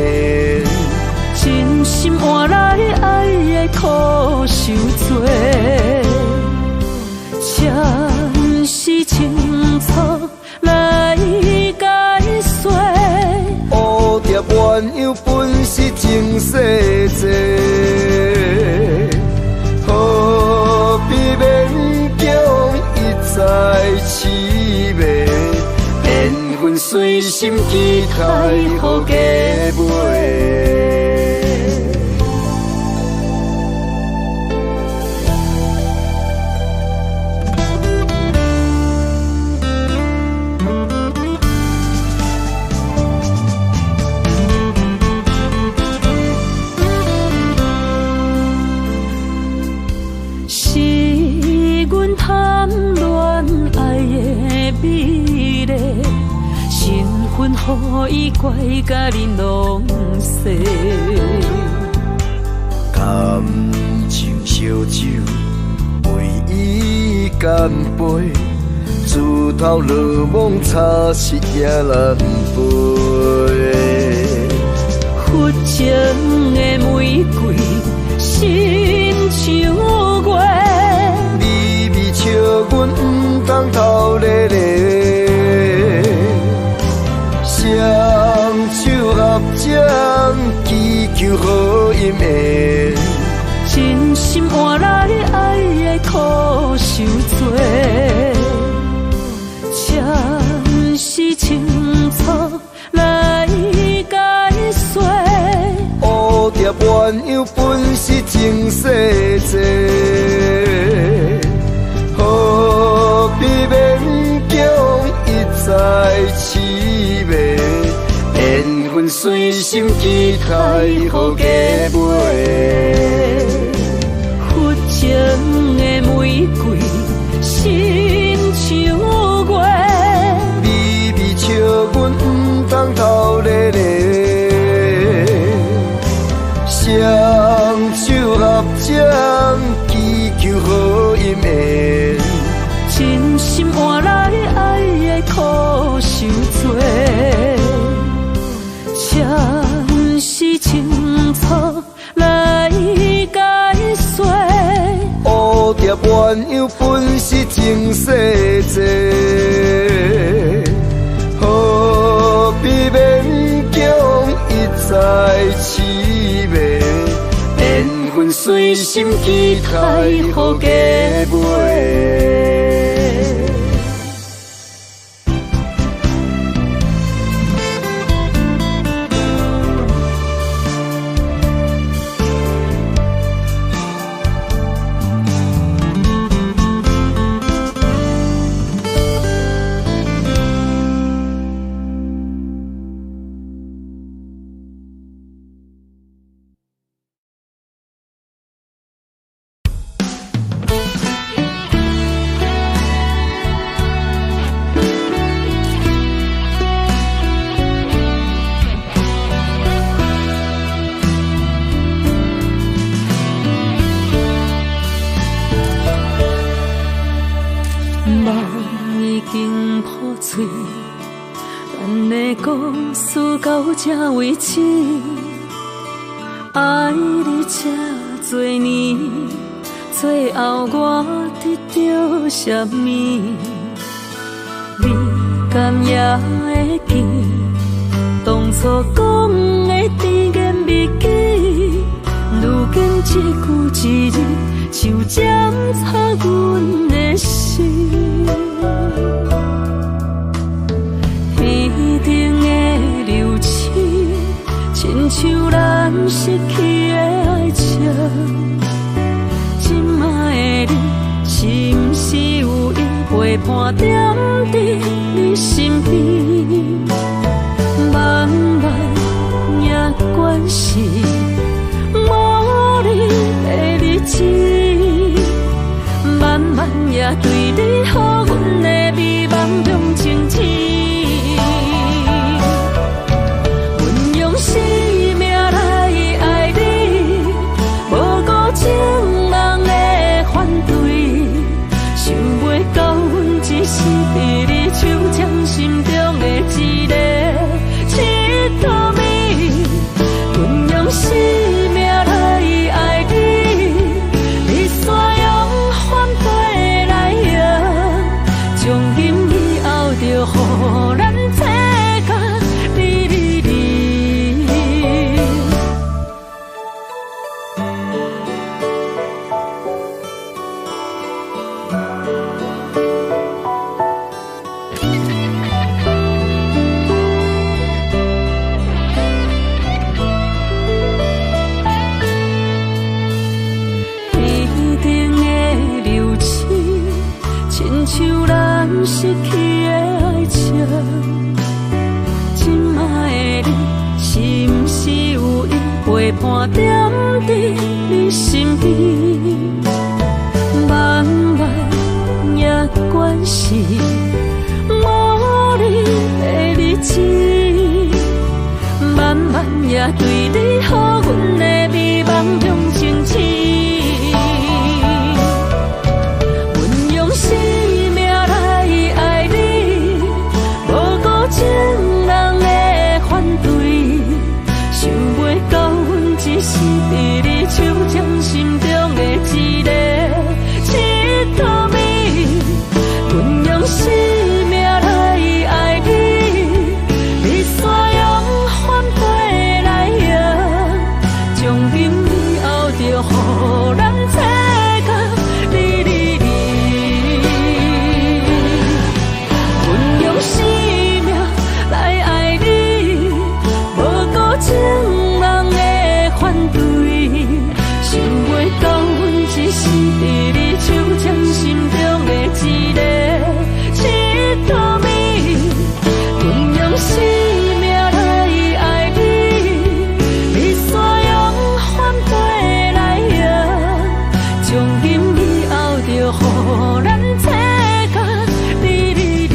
真心换来爱的苦受罪，前世清楚来解说。蝴蝶鸳鸯本是情世债，何必勉强一再凄迷？缘分随心期待，予加倍。贪恋爱的美丽，身份予伊怪甲恁拢细。感情烧酒，为伊干杯，自头落梦差失也难背。佛情的玫瑰，心像月。笑阮不当头咧咧，双手合掌祈求好姻缘，真心换来爱的苦受罪，前世清楚来解说。蝴蝶鸳鸯本是情世债，何必勉强一再凄迷？缘分随心期待，予加倍。佛情的玫瑰，心像月。微微笑阮不当头咧咧，双手合掌祈求好姻缘。真心换来爱的苦受罪，前世清楚来解说。蝴蝶鸳鸯本是情世债，何必勉强一再凄迷？缘分随心期待，予加倍。咱的故事到这为止，爱你这多年，最后我得到什么？你敢也会记，当初讲的甜言蜜语，如今一句一字，就检查阮的心。天顶的流星，亲像咱失去的爱情。今摆的你，是毋是有意陪陪伴踮伫你身边，慢慢也关系无你的日子，慢慢也对你好，阮的美梦中情痴。阮用生命来爱你，无顾情人的反对，想袂到阮只是伫你手掌心中的一个佚佗美。阮用生命来爱你，你煞用反背来用，从今以后就予咱世界你你你。一定的流星，亲像咱失去的爱情。今摆的你，是毋是有意陪伴踮伫你身边？慢慢也关系无你的日子，慢慢也对你好，阮的美梦中情痴。阮用生命来爱你，无顾情人的反对，想袂到阮只是伫你手掌心中的一个佚佗美。阮用生命来爱你，你煞用反背来用，从今以后就予咱世界你你你。阮用生命来爱你，无顾情人的反对，想袂到阮只是伫你手掌心中的一个佚佗美。阮用生命来爱你，你煞用反背来用，从今以后就予咱世界你你你。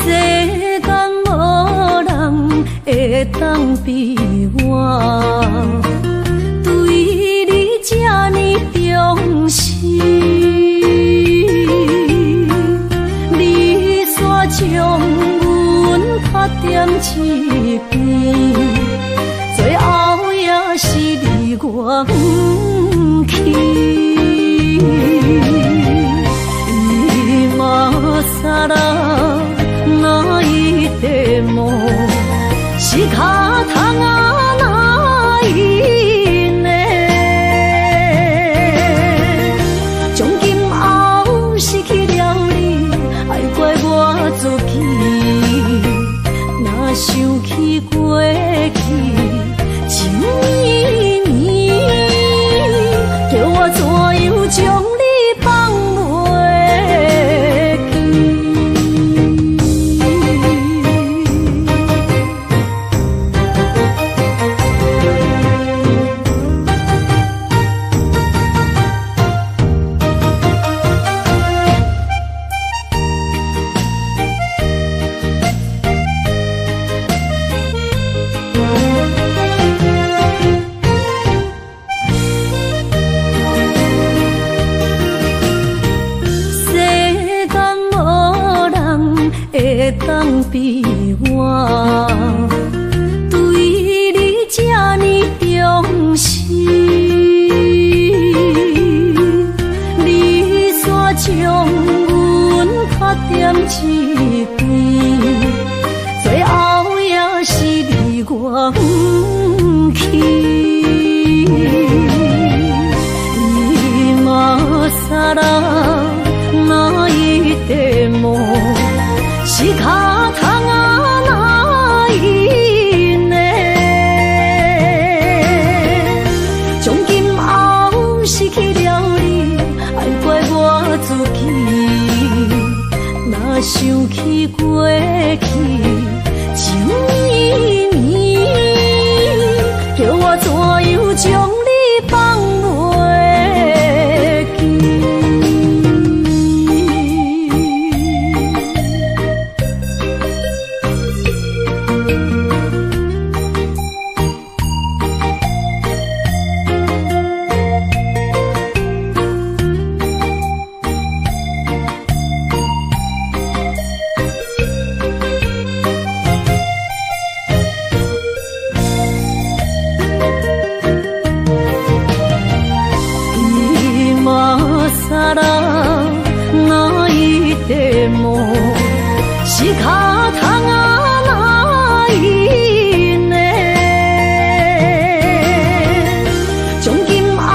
世间无人会当比我对你这呢重视，你煞将阮拍点一边，最后也是你我不去。今さら泣いても仕方がないね。从今后失去了你，爱怪我自己。若想起过去情绵绵，叫我怎样将你放袂记？会当比我对你这呢重视？你煞将阮拍点一边，最后也是离我不去。你嘛傻啦，哪一个梦是脚痛啊？哪一呢？从今后失去了你，爱怪我自己。若想起过去，情绵绵，叫我怎样将你放袂记？傻啦，哪一个梦是脚痛啊？哪一呢？从今后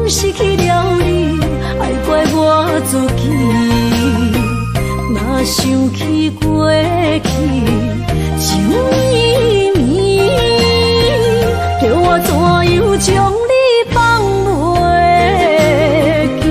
失去了你，爱怪我自己。若想起过去，情绵绵，叫我怎样将你放袂记？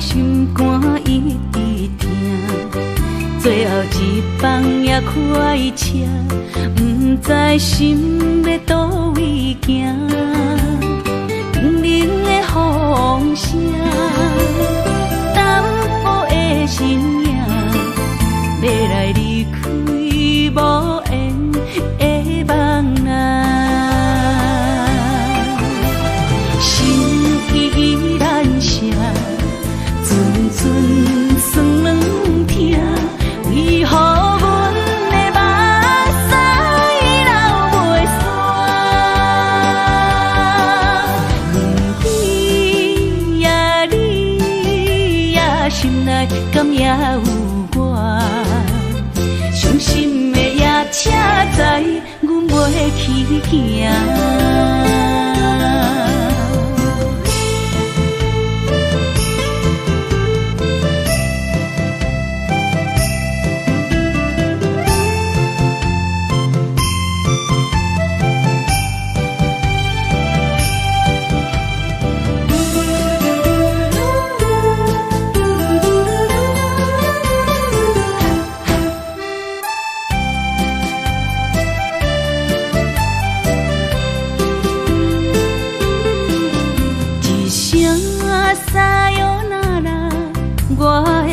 心肝一直疼，最后一放也快车，不知心要倒位行。冷冷的风声，淡薄的身影，要来离开无缘的梦啊，心依然舍。阵酸软疼，为何阮的目屎流袂煞？阮比也你也心内敢也有我？伤心的也车载，阮袂去行。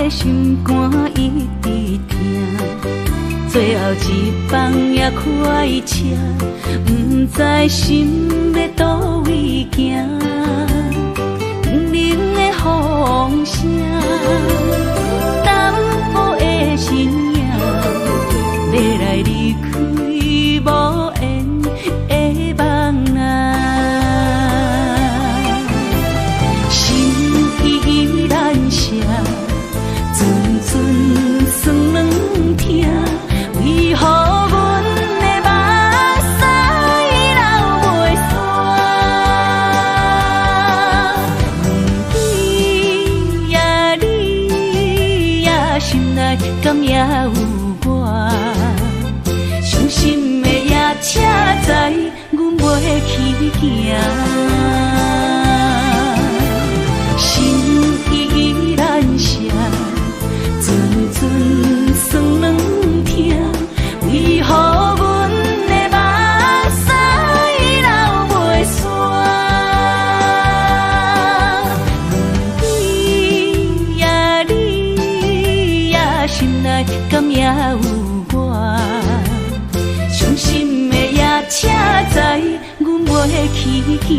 心肝一直疼，最后一放也快车，不知心要倒位行。冷冷的风声，淡薄的身影，要来离开无缘的梦啊，心依然舍。阵阵酸软心内敢也有我？伤心的夜车载，阮袂去行。心依然舍，阵阵酸软痛，为何阮的目屎流袂煞？对呀，你呀，心内敢也有我？伤心的夜车载，阮袂去行。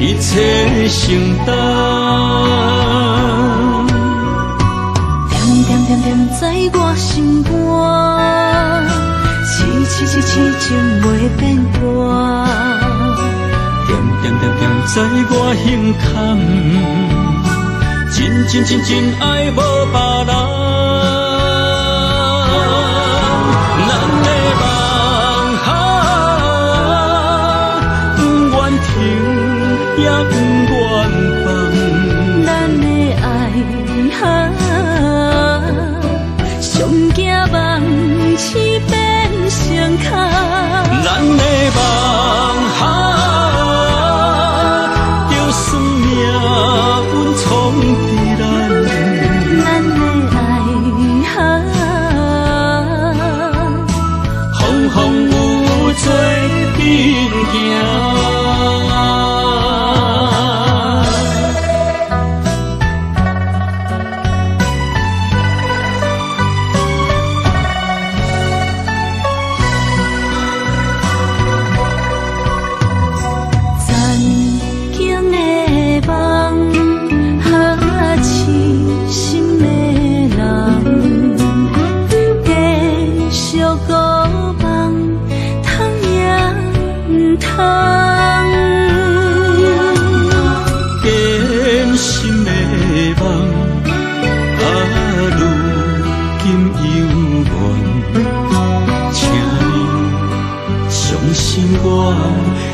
一切承担，点点点点在我心肝，痴情袂变卦，点点点点在我胸坎，真爱无别人。咱的梦不愿停，也不愿放。咱的爱上惊梦痴变成空。咱的梦就算命运冲伫咱，咱的爱风风雨做阵行。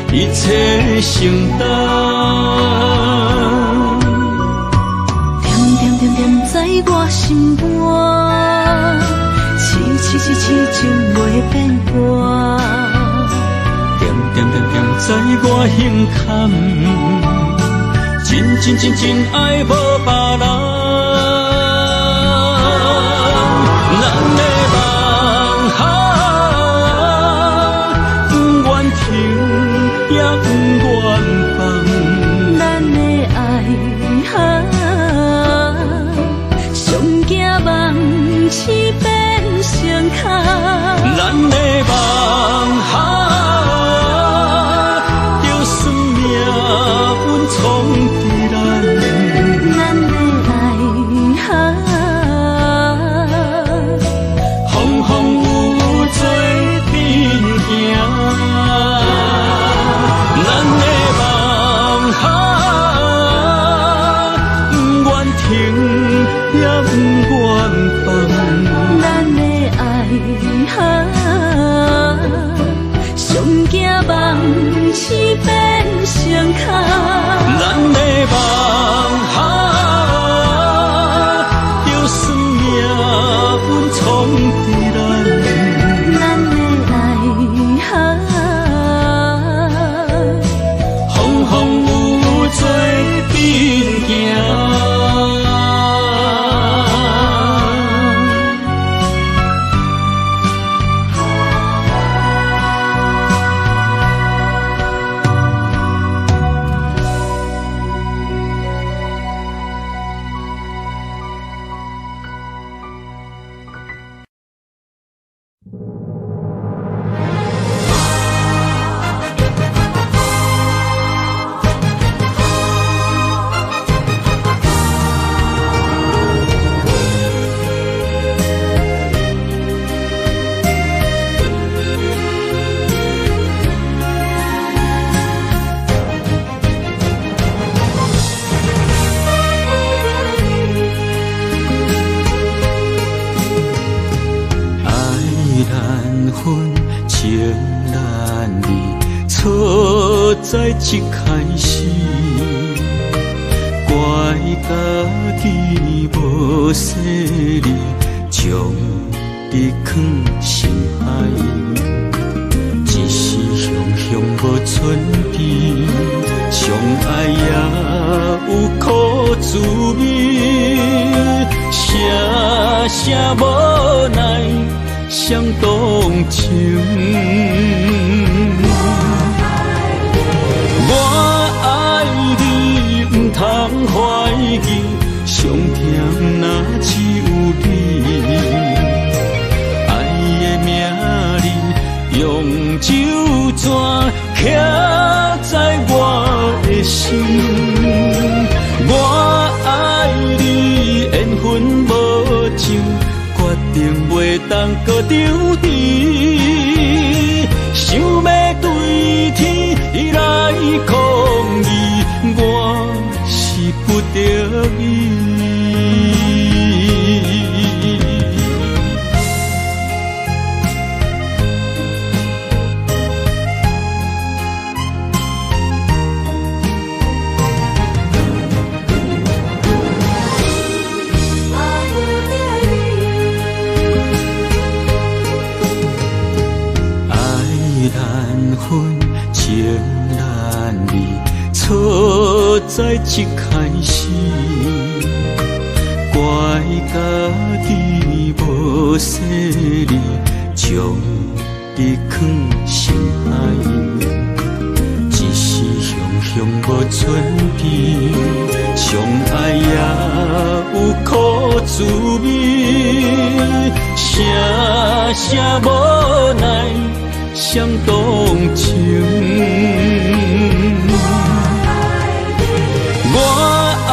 一切承担，点点点点在我心肝，痴情袂变卦，点点点点在我胸坎，真爱无别人。咱的梦不愿停，也不愿放。咱的爱上惊梦痴变成空。咱的梦就算命运冲伫咱，咱的爱风风雨做阵行。咱的梦不愿停，也不愿放。咱的爱上惊梦痴变成空。咱的梦在一开始，怪家己无细腻，将你放心海，一时雄雄无存边，相爱也有苦滋味，声声无奈伤动情。我爱你，不通怀疑，上疼若只有你。爱的名字用酒泉刻在我的心。我爱你，缘分无尽，决定袂当搁丢你。想要对天来抗议，我是不得已。情难离，错在一开始，怪家己无细腻，将你放心海，一时雄雄无存边，相爱也有苦滋味，声声无奈伤动情。我爱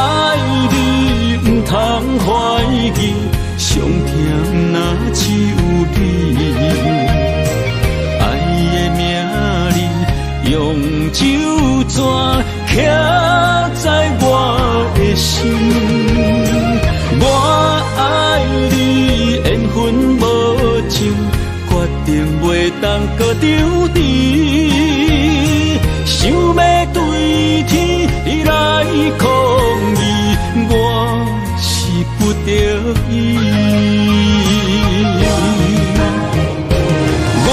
你，不通怀疑，上疼若只有你。爱的名字用酒泉刻在我的心。我爱你，缘分无尽，决定袂当搁丢你。想要对天来抗议，我是不得已。我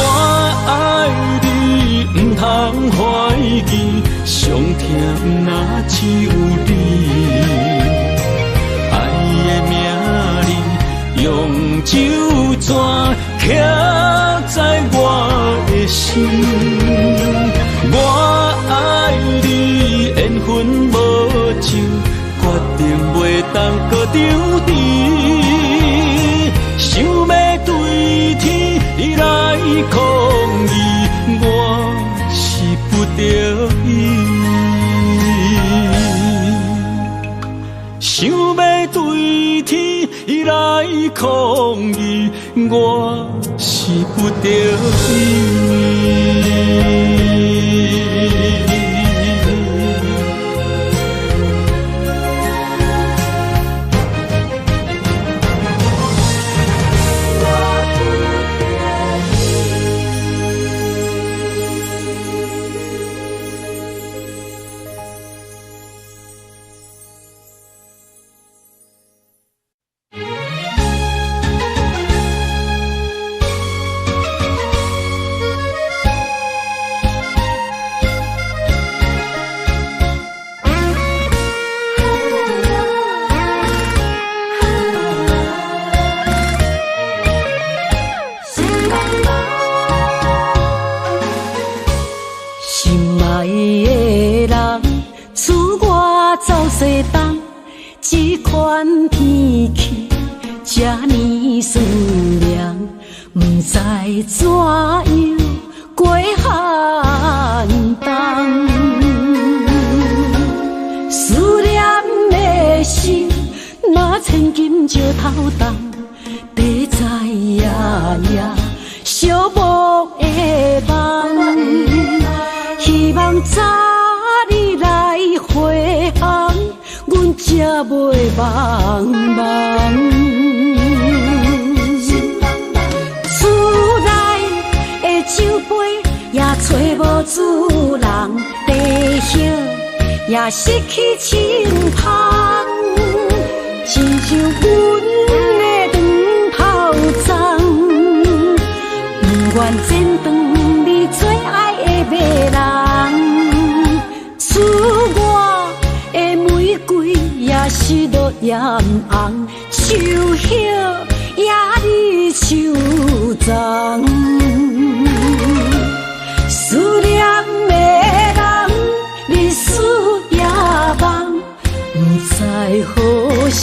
爱你，不通怀疑，上疼若只有你。爱的名字用酒泉刻在我的心。我爱你，缘分无尽，决定袂当搁丢你。想要对天来抗议，我是不得已。想要对天来抗议，我是不得已。这款天气这呢酸凉，不知怎样过寒冬。思念的心，若千金石头重，地在夜夜寂寞的梦。希望早日来回航，阮才袂茫茫。厝内的酒杯也找无主人。地叶也失去清芳，亲像阮的长头鬃，不愿剪断你最爱的迷人。赐我的玫瑰也是落艳红，秋叶也你手掌。思念的人，日思夜梦，不知何时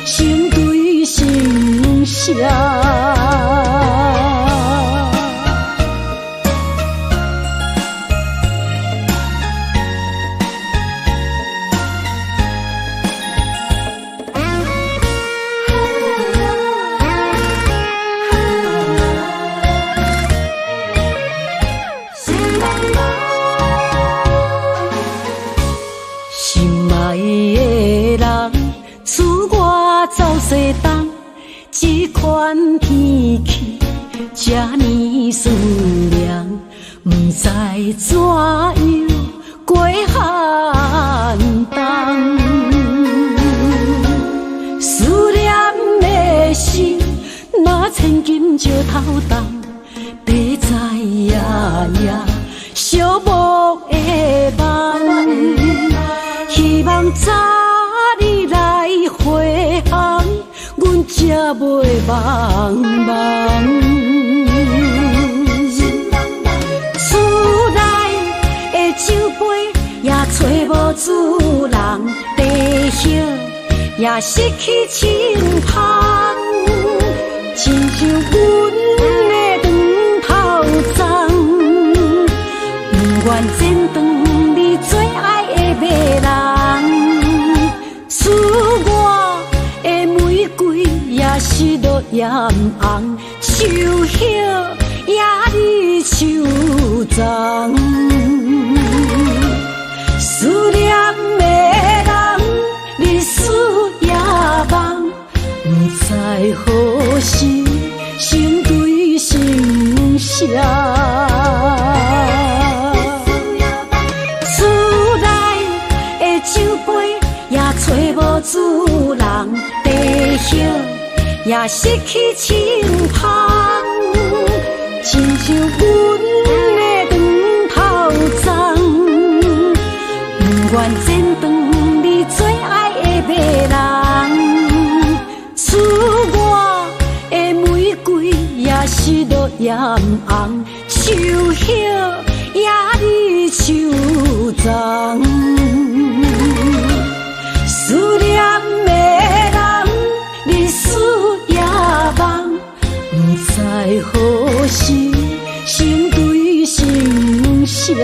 心对心声。走西东，这款天气这呢酸凉，不知怎样过寒冬。思念的心，若千金石头重，地在夜夜寂寞的梦，希望早日来回航，阮才袂茫茫。厝内的酒杯也找无主人，地叶也失去清芳，亲像阮的长头鬃，不愿剪断你最爱的迷人。赐我的玫瑰也是落艳红，秋叶也你手掌。思念的人，日思夜梦，不知何时心对心声。找无主人，地叶也失去清芳，亲像阮的长头鬃，不愿剪断你最爱的迷人。赐我的玫瑰也是落艳红，秋叶也你手掌。思念的人，日思夜梦，不知何时心对心声。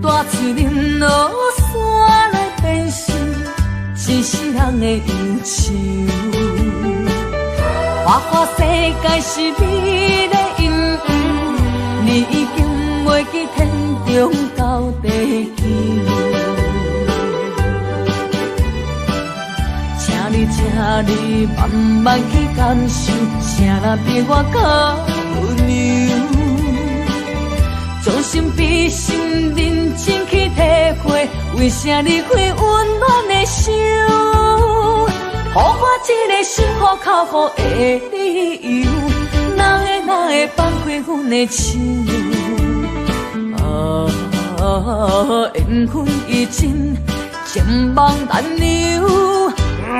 大嘴林落山来变成一世人的忧愁。花花世界是美的阴影，你已经袂记天中到地球。请你慢慢去感受，谁人比我较牛？将心比心，认真去体会，为啥离开温暖的手？予我一个心苦靠乎的理由，哪会放开阮的手？缘分已尽，情梦难留。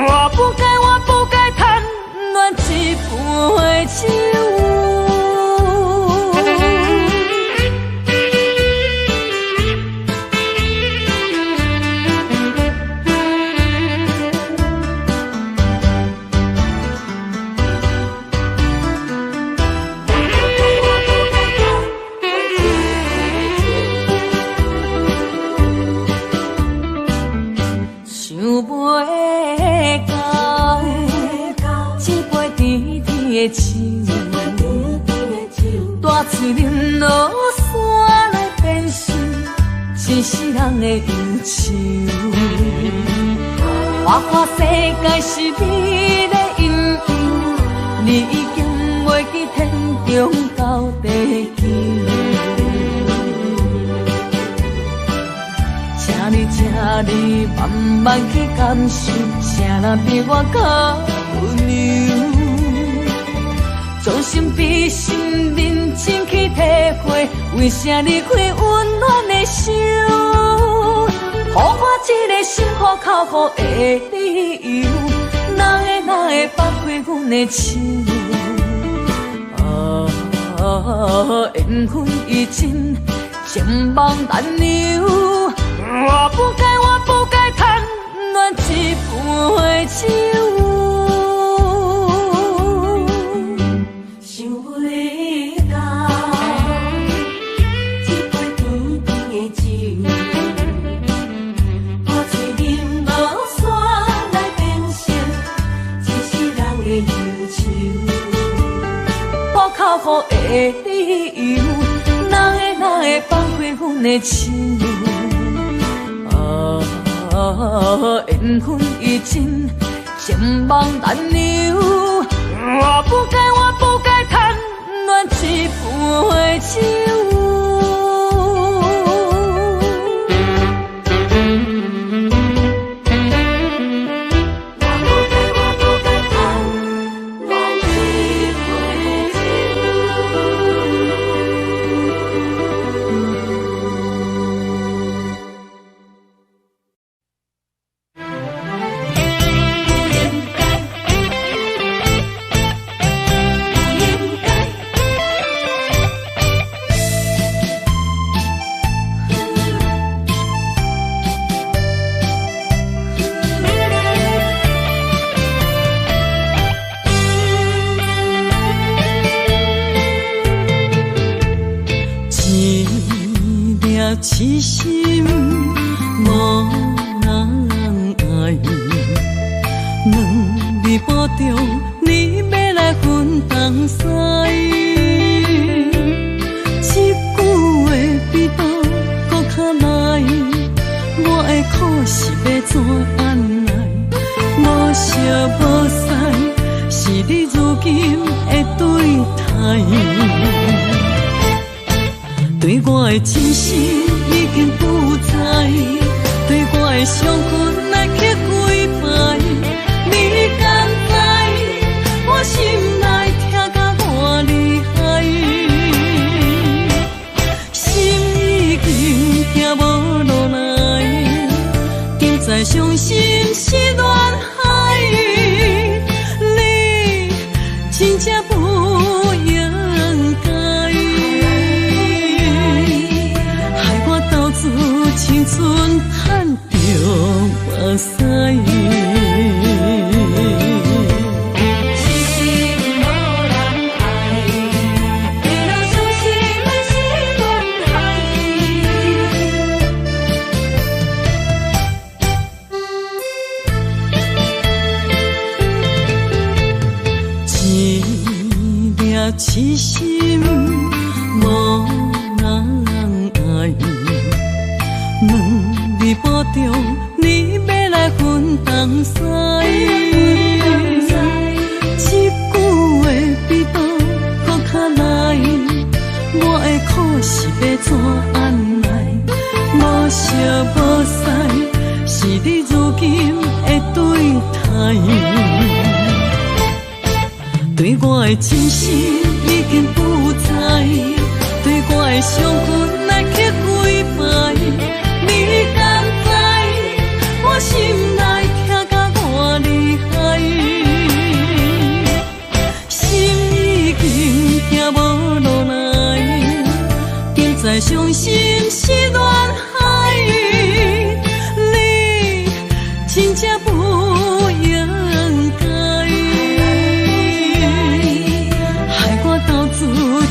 我不该暖一杯酒。大嘴饮落山来变成一世人的忧愁。花花世界是你的引诱，你已经袂记天中到地球。请你慢慢去感受，谁人比我较温柔？将心比心，认真去体会，为啥离开温暖的手？予我一个心苦口苦的理由，哪会放开阮的手？缘分已尽，情梦难留。我不该贪恋一杯酒。苦的理由，哪会放开阮的手？缘分已尽，情梦难留。我不该贪恋一杯酒。痴心无人爱，两字保重，你要来分东西。一句话比刀搁较来，我的苦是要怎安来？无惜无使，是你如今的对待。对我的真心已经不在，对我的伤痕来去几摆，你敢知我心内痛甲偌厉害？心已经行无落来，定在伤心是恋海，你真正不应该。青春赚着目屎，痴心无人爱，为了伤心来是恋海。一粒痴心无人爱。两字保重，你要来分东西。一句话比刀搁较来，我的苦是要怎安来？无惜无使，是你如今的对待。对我的真心已经不在，对我的伤痕来去几摆。你敢知我心内痛甲偌厉害？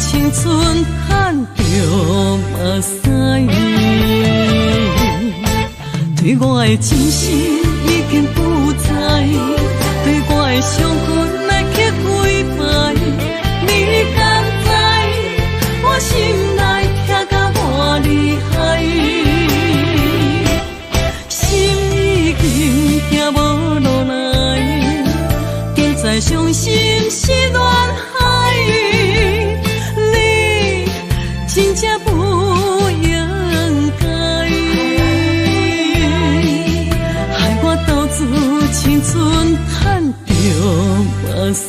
青春叹着目屎，对我的真心已经不知，对我的伤痕要去几摆，你敢知我心内痛甲偌厉害？心已经行无路来，现在伤心是恋海，你真正不应该，害我斗志青春叹着目屎。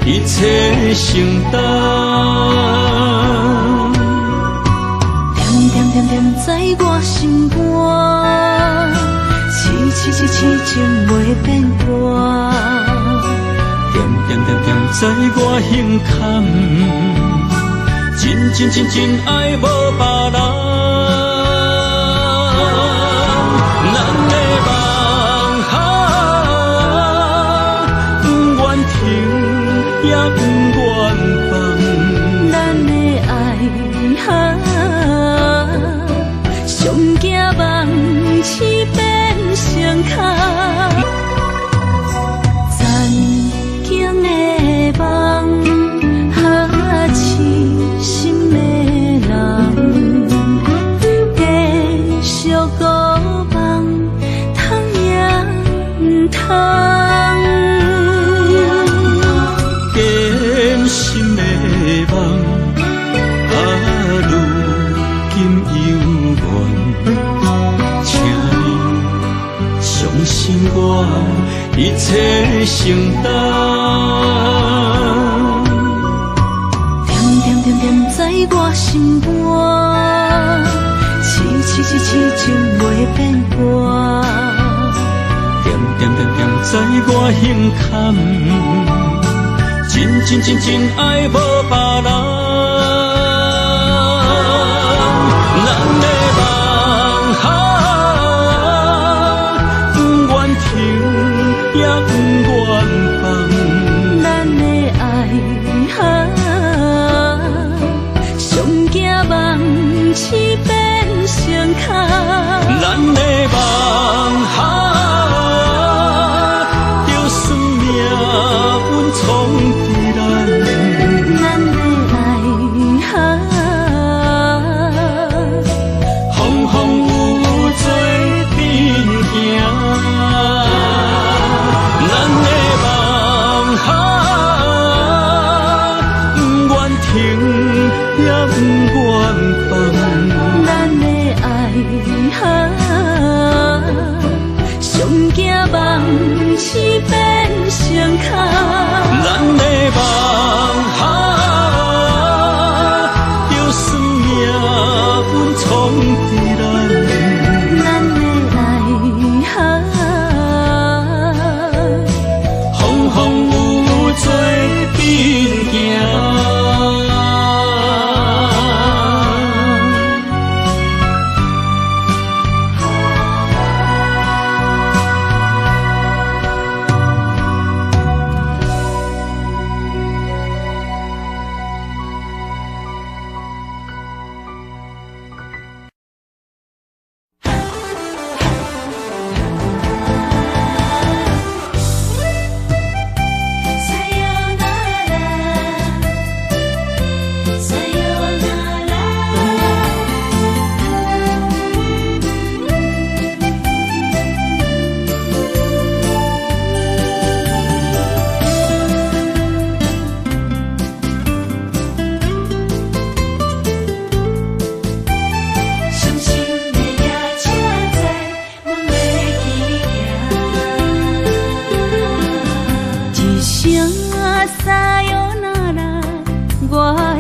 一切承担，点点点点在我心肝，痴情袂变卦，点点点点在我胸坎，真爱无别人。咱的梦不愿停，也不愿放。咱的爱上惊梦痴变成空，残景的梦，痴心的人，继续孤梦，通也不通。坚心的梦，如今犹原，请你相信我，一切承担。点点点在我心肝，痴情袂变卦，点点点点在我胸坎，真爱无别人。咱的梦不愿停，也不愿放。咱的爱上惊梦痴变成空。咱的梦就算命运闯对咱的爱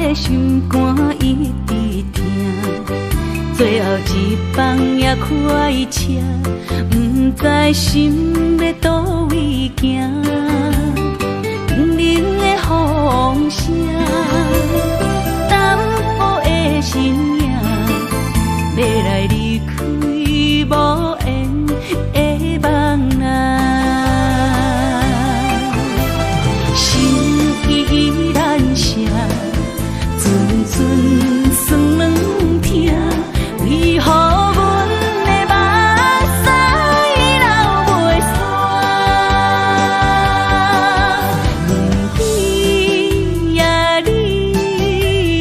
的心肝一直痛，最后一放也开车，不知心要倒位行。冷冷的风声，淡薄的身影，要来离开无缘的梦啊。心依然舍，阵阵酸软痛，为何阮的目屎流袂煞？问你呀，你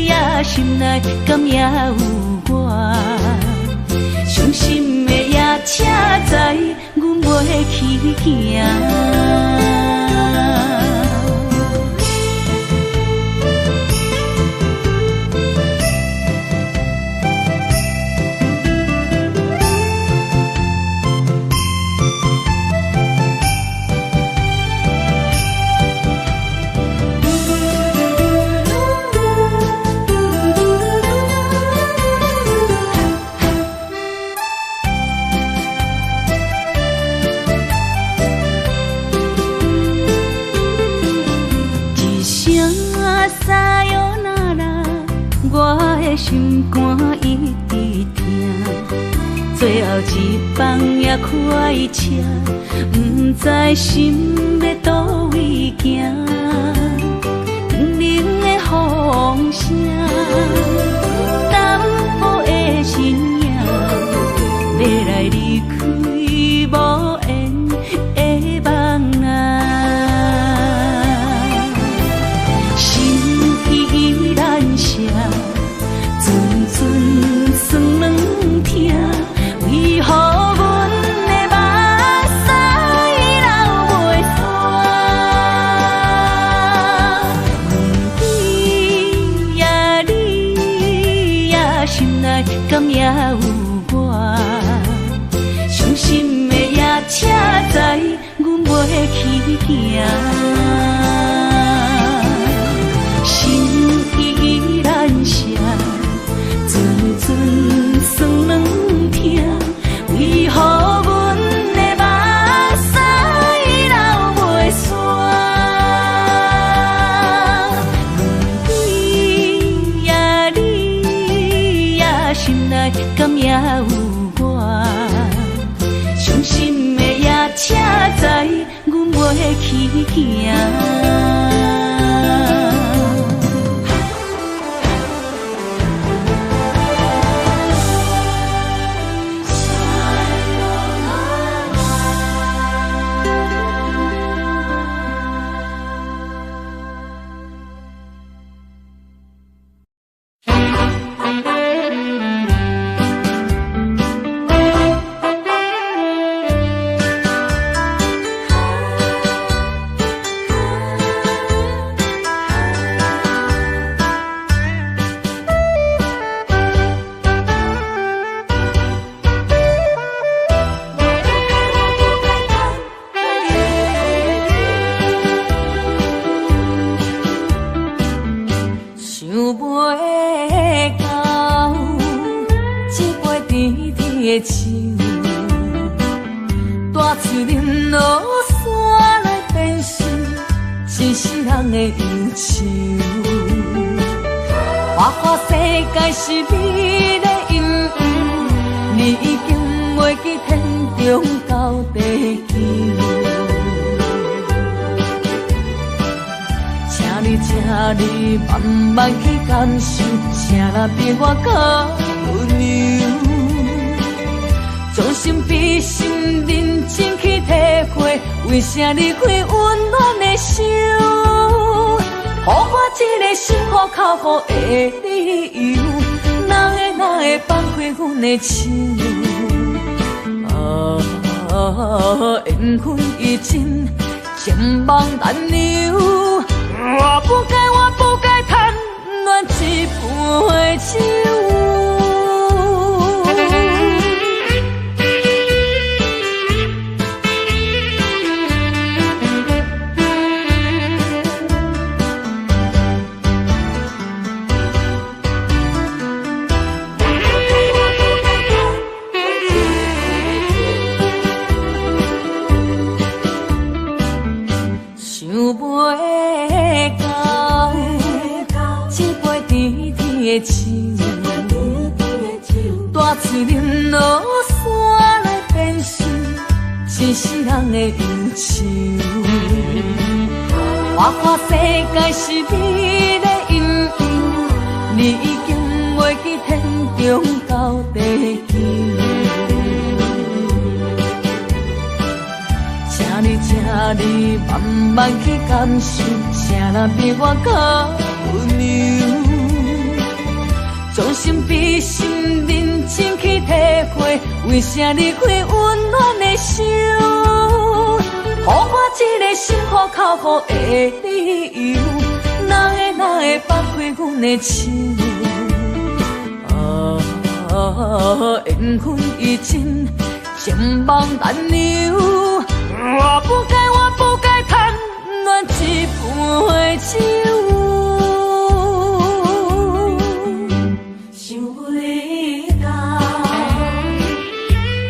呀，心内敢也有我？伤心的夜车载，阮袂去行。心肝一直痛，最后一放也开车，不知心要倒位行。冷冷的风声，淡薄的身影，要来离开无缘的梦啊。心依然舍。阵阵酸软痛，为何阮的目屎流袂煞？问你呀，你呀，心内敢也有我？伤心的夜车载，阮袂去行。心依然舍。阵阵酸软痛，为何阮的目屎流袂煞？问你呀，你呀，心内敢也有我？伤心的夜车载，阮袂去行。是你的阴影，你已经袂记天中到地球。请你慢慢去感受，谁人比我更温柔？将心比心，认真去体会，为啥离开温暖的手？予我一个心苦口苦的理由，哪会放开阮的手？缘分已尽，情梦难留。我不该贪恋一杯酒。甜甜的酒，大嘴饮落山来变成一世人的忧愁。花花世界是你的阴影，你已经袂记天中到地球。请你慢慢去感受，谁人比我较温柔？将心比心，认真去体会，为啥离开温暖的手？予我一个心苦口苦的理由，哪会放开阮的手？缘分已尽，情梦难留。我不该贪恋一杯酒。想袂到，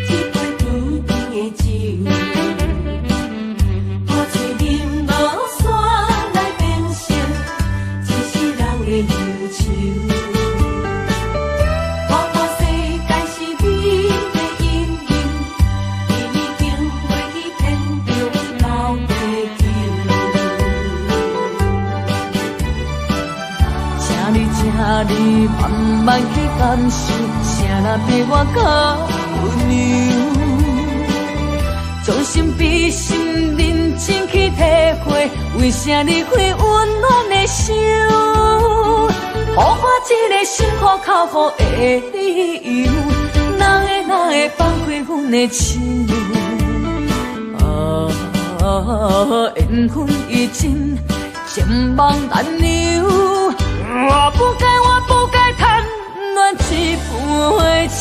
一杯甜甜的酒，我醉饮落山来变成一世人的忧愁。你慢慢去感受，谁人比我较温柔？将心比心，认真去体会，为啥离开温暖的手？予我一个心苦口苦的理由，哪会放开阮的手？缘分已尽，情梦难留。我不该贪恋一杯酒。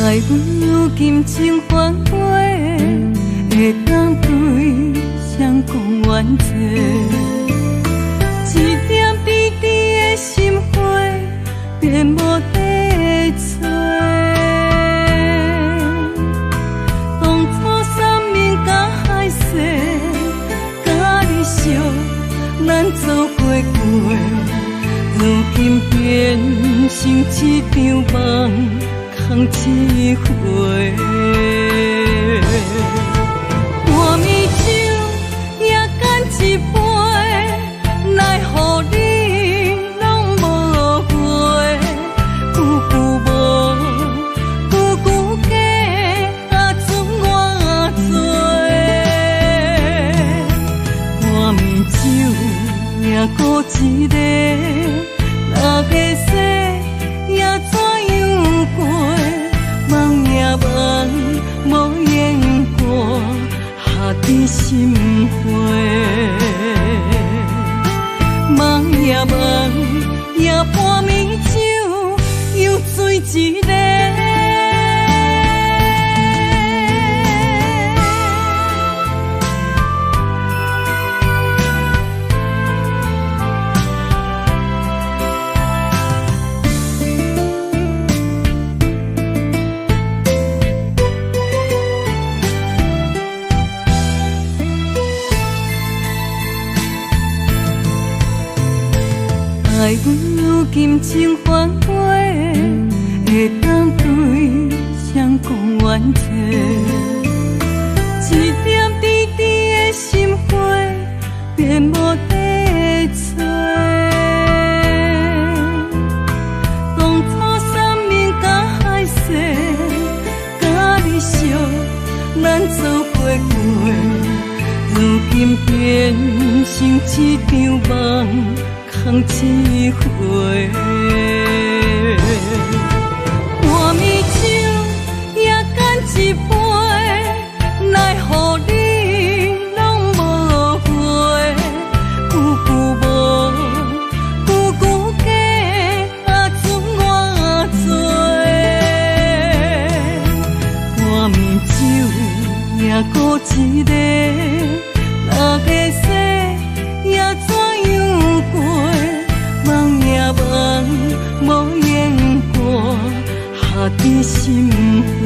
爱阮如今情反悔，会当对谁讲冤错？一点滴滴的心花，变无地找。当初三面甲海誓，甲你惜，咱做伙过，如今变成一场梦。空一回，半暝酒也干一杯，奈何你拢无回？久久无，久久假，准我做。半暝酒也孤一个，若个说也怎样过？梦也梦，无言过，下伫心花。梦也梦，也半暝酒，又醉一个。爱阮如今情反悔，会当对嫌讲冤错，一点滴滴的心花变无地找。当初三面甲海誓，甲你惜，咱做伙过，如今变成一场梦，空一回。半暝酒也干一杯，奈何你拢无回？久久无，久久假，准我做。半暝酒也搁一个，那个世也怎样过？梦也梦，无言过。下伫心花，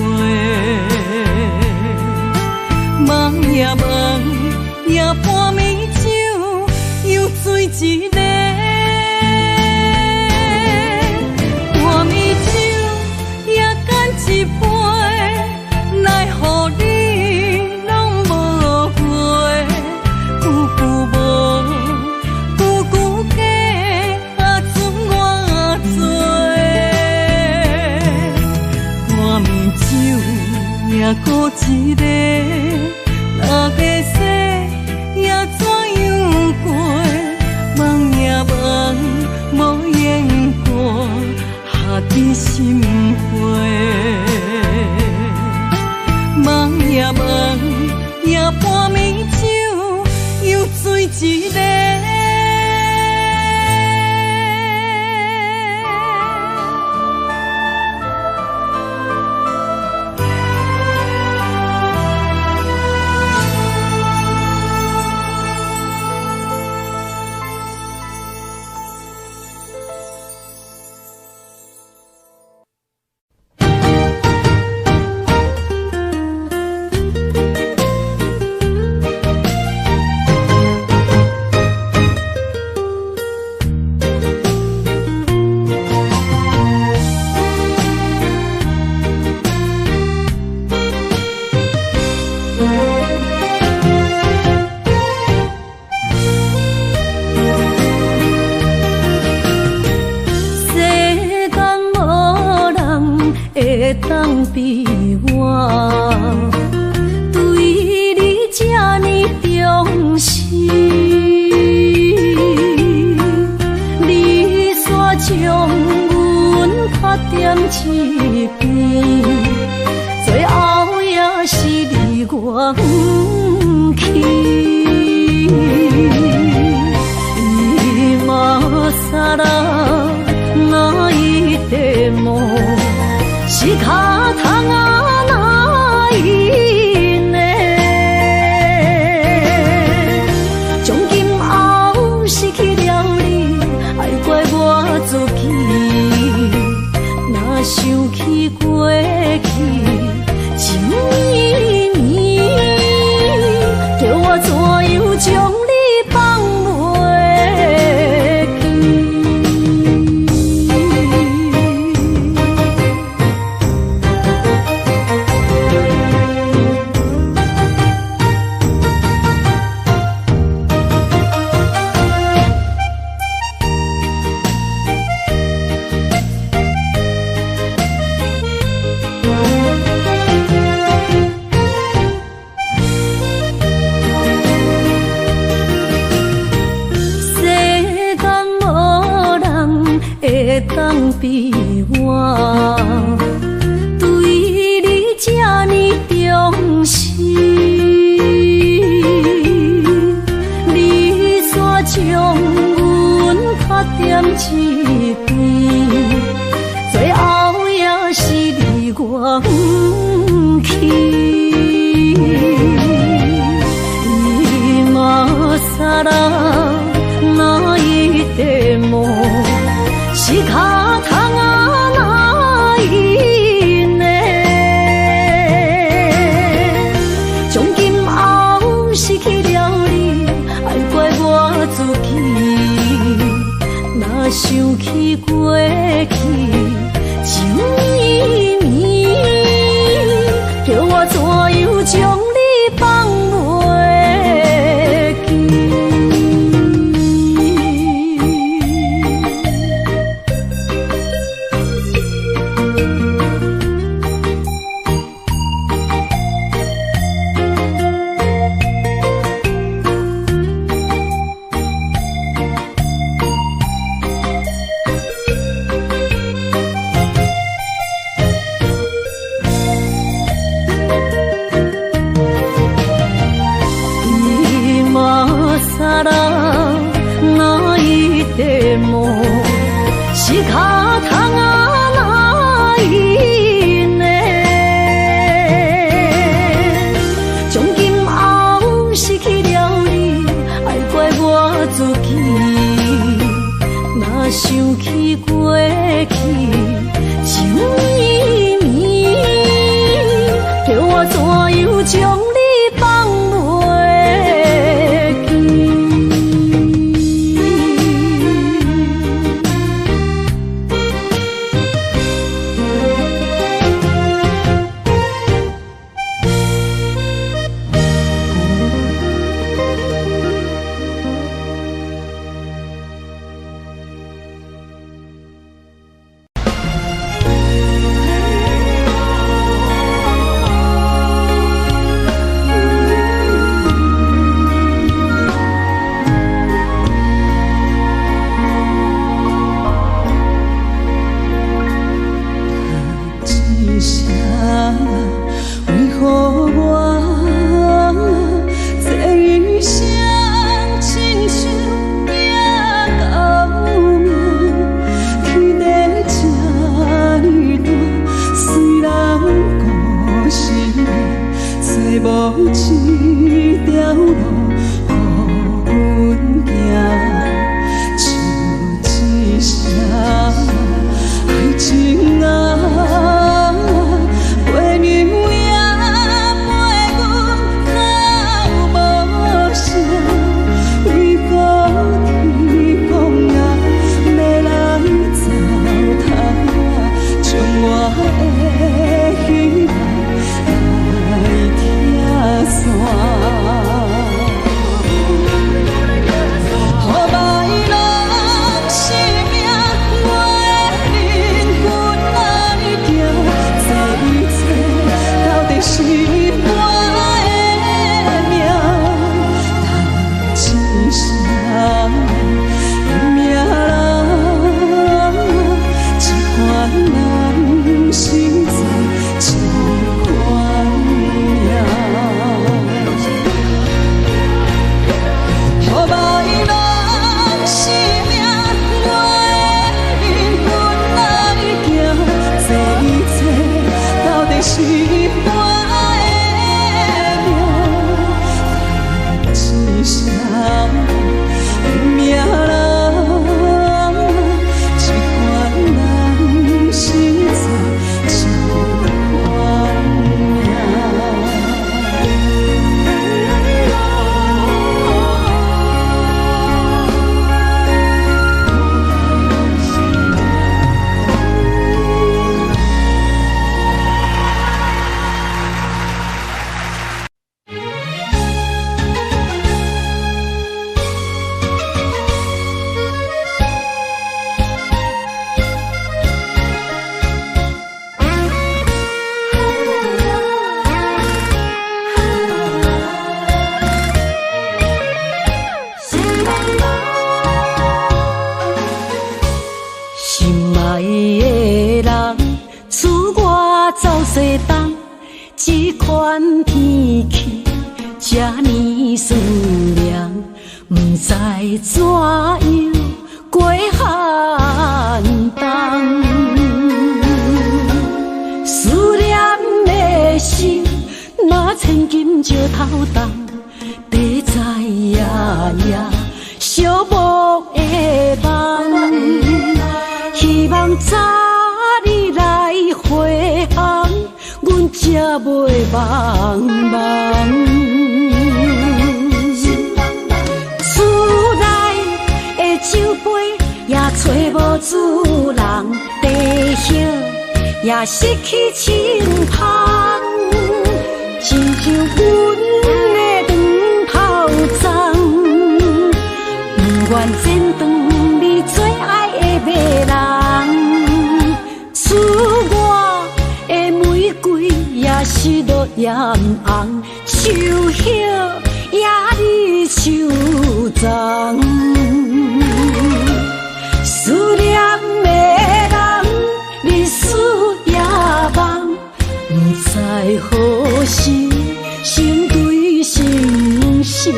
梦也梦，也半暝酒又醉一个。半暝酒也干一杯，奈何你拢无回？久久无，久久假，准我做。半暝酒也搁一个，那个世也怎样过？梦也梦，无言过，下伫心花。梦也梦，也半暝酒又醉一个。当比我对你这呢重视，你煞将阮拍点一边，最后也是你我不去。伊嘛萨拉那一点梦。是脚痛啊，哪因呢？从今后失去了你，爱怪我自己。若想起过去，情绵绵，叫我怎样将你放袂记？当比我对你这呢重视，你煞将阮拍点一边，最后也是你我不去。伊嘛萨拉那一点梦。是脚痛啊，哪因呢？从今后失去了你，爱怪我自己。若想起过去，情绵绵，又将你放袂记。是脚痛啊哪伊呢？从今后失去了你，爱怪我自己。若想起过去，情绵绵，叫我怎样将你放袂记？也失去清芳，真正像阮的长头鬃，不愿剪断你最爱的马人。赐我的玫瑰也是落艳红，手叶也你手脏。思念的人，日思夜梦，不知何时心对心声。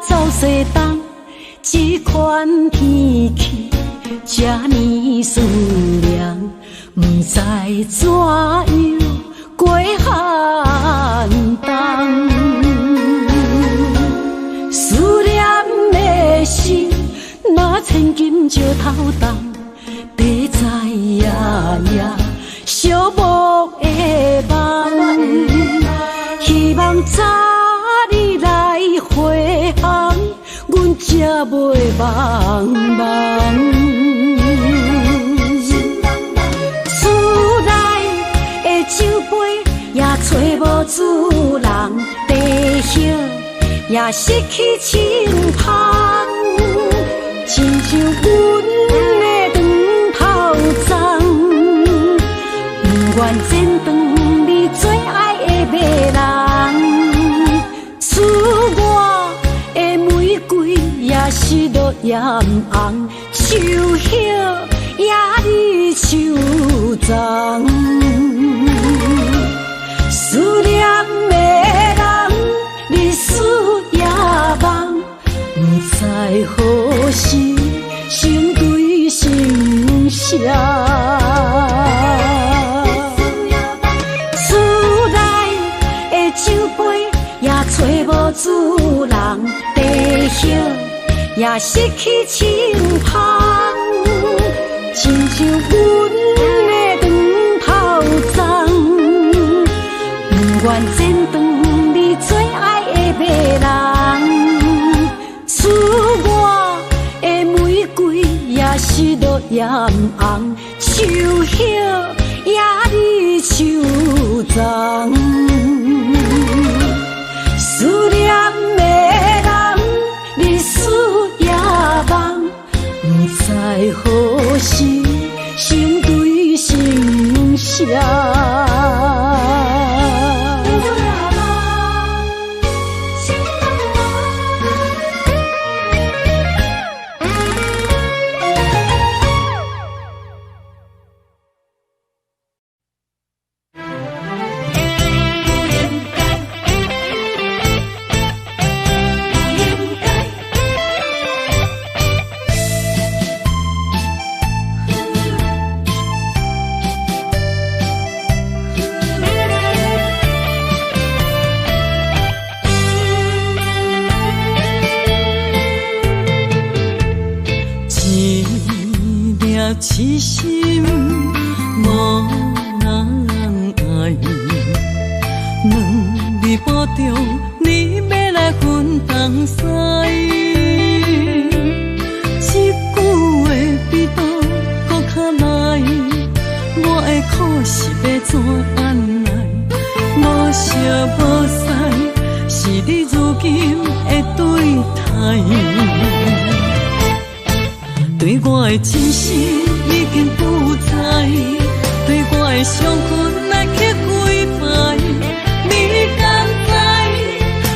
走西东，这款天气这呢酸凉，不知怎样过寒冬。思念的心，若千金石头重，地在夜夜寂寞的梦，希望早日来回航，阮才袂茫茫。厝内的酒杯也找无主人，地叶也失去清芳，亲像阮的长头鬃，不愿剪断你最爱的马人。赐我的玫瑰也是落艳红，手叶也你手脏。思念的人，日思夜梦，不知何时心对心声。厝内的酒杯也找无主人，地叶也失去清芳，亲像阮的长头鬃，不愿剪断你最爱的马人。赐我的玫瑰也是落艳红，手叶也你手脏。思念的人，日思夜梦，不知何时心对心声。痴心无人爱，两日保重，你要来分东西。一句话比刀搁较来，我的苦是要怎安来？无惜无使，是你如今的对待。对我的真心已经不在，对我的伤痕来去几摆，你敢知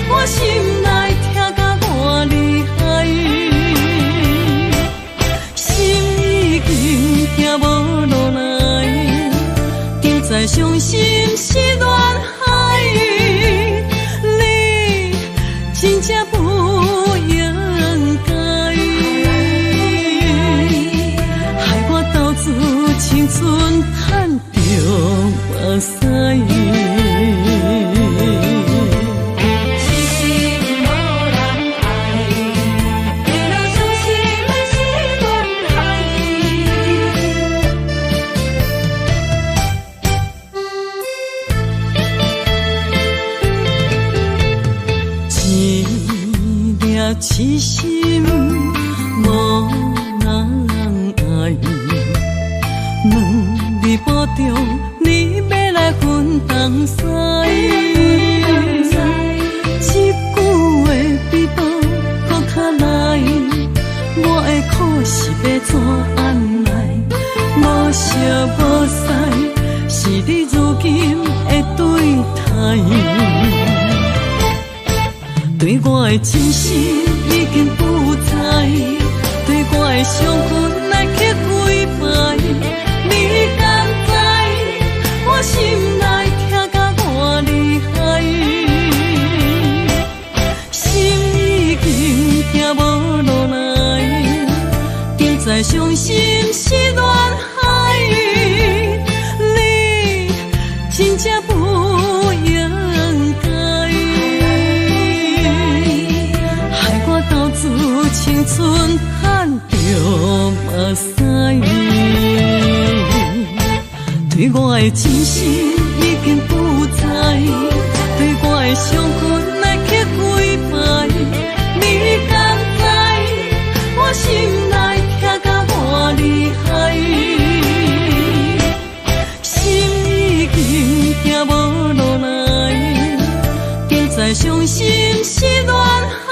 我心内痛甲偌厉害？心已经行无落来，就再伤心是恋海，你真正不应该。青春叹着目屎。痴心无人爱，两日保重，你要来分东西。一句话比无搁较来，我的苦是要怎安来？无惜无使，是你如今的对待。对我的真心已经不在，对我的伤痕来去几摆。你敢知我心内痛甲偌厉害？心已经行无落来，竟再伤心是恋海。你真正不应该。青春喊着目屎，对我的真心已经不在，对我的伤痕来去几摆。你敢知我心内痛甲偌厉害？心已经行无落来，竟再伤心是恋海。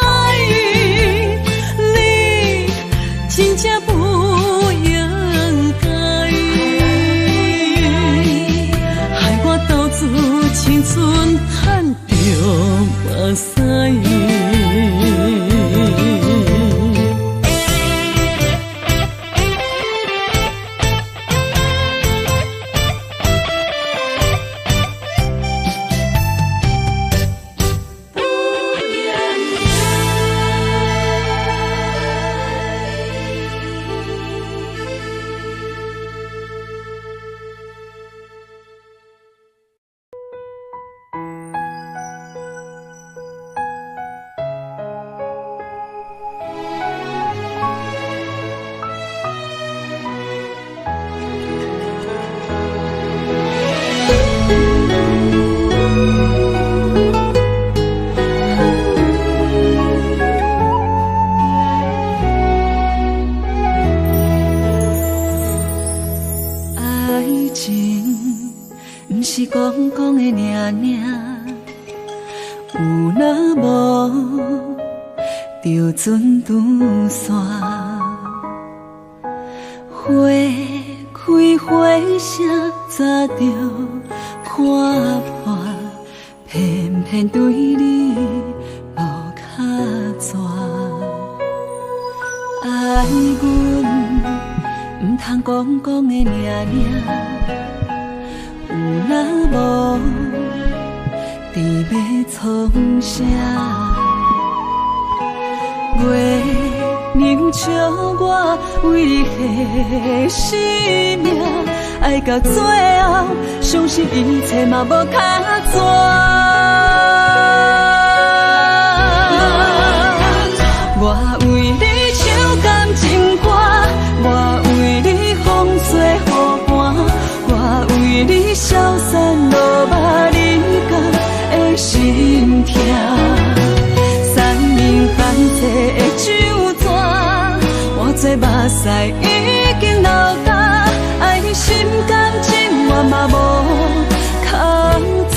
真正不应该，害我斗志青春喊着目屎。船渡线，花开花谢，早着看破，偏偏对你无卡纸。爱阮唔通讲讲的名名，有若无，伫要创啥？月亮笑我为何生命爱到最后，相信一切嘛无卡纸。我为你唱感情歌，我为你风吹雨寒，我为你消散落寞人间的心痛。泛济的酒泉，换做目屎已经流干，爱你心甘情愿嘛无空纸。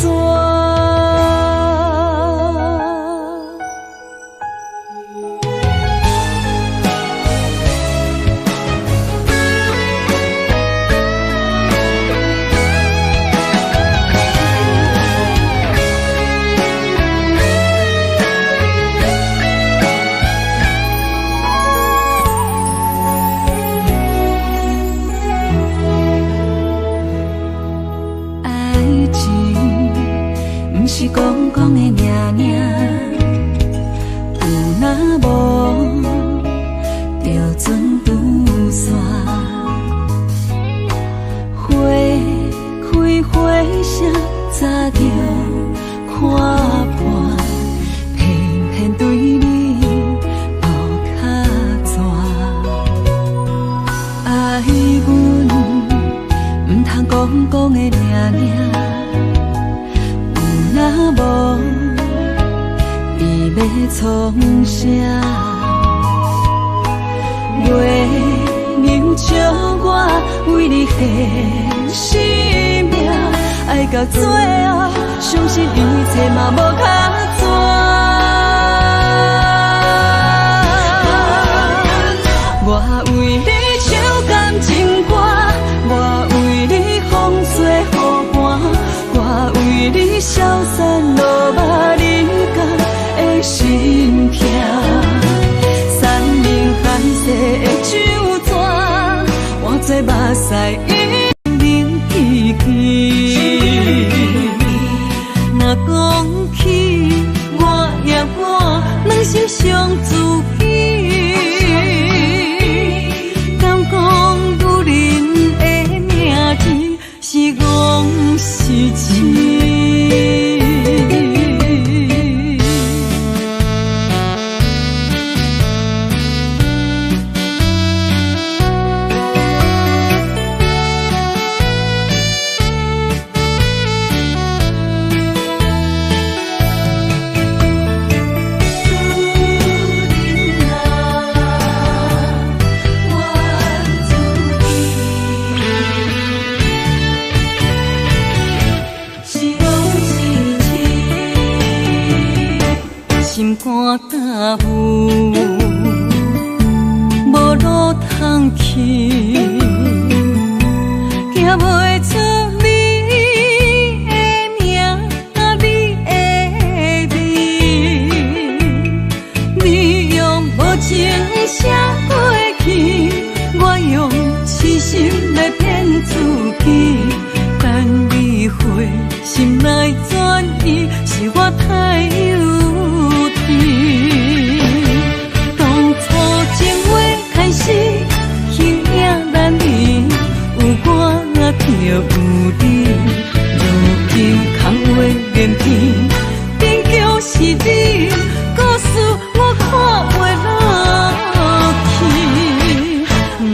是讲讲的名名，有若无就船渡线，花开花谢，早着看破，偏偏对你无卡纸。爱阮唔通讲讲的名名。若无，你要创啥？月亮照我为你献生命，爱到最后，相信一切嘛无较绝。我为你唱感情歌，我为你风吹雨寒，我为你消散落寞人间的心痛。山明海誓的酒泉，换做目屎一冷记记。若讲起我也我，两心相知己。是讲是情。心肝担负，无路通去，行袂出你的名，你的字。你用无情写过去，我用痴心来骗自己。等你回心来转意，是我太有。当初情话开始，形影难离，有我就有你。如今空话连篇，终究是你，故事我看袂落去。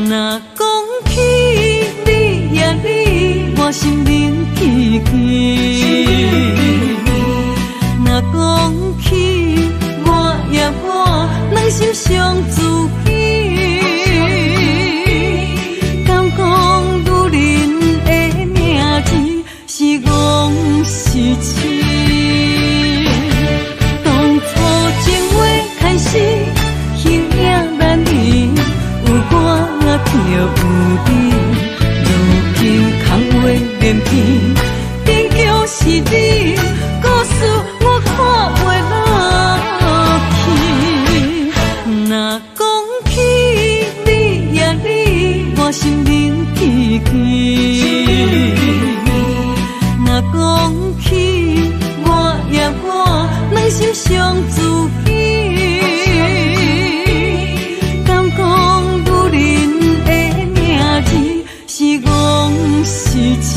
若讲起你呀你，我心冷记记。若讲起我两心相知己，敢讲女人的名字是讲是痴。当初情话开始，形影难离，有我就有你。如今空话连篇，终究是你，故事我看袂落去。若讲起你呀你，我心冷记记。若讲起我呀我，两心相知己。敢讲女人的名字是讲是痴。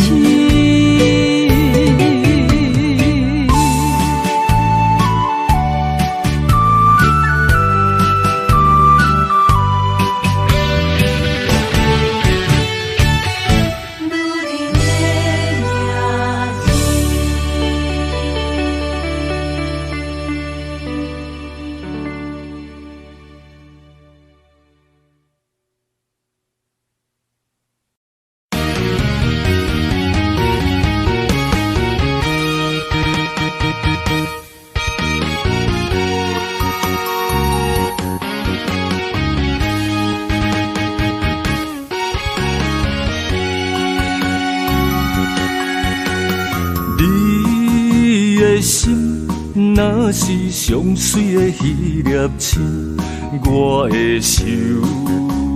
若是上水的迄粒星，我会守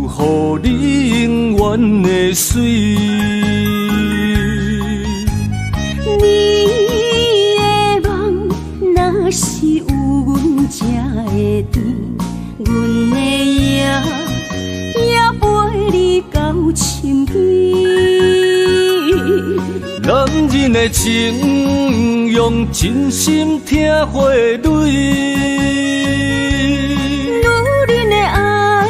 护你永远的水。你的梦若是有阮才会甜，阮的也陪你到深更。男人的情，用真心听花蕊；女人的爱，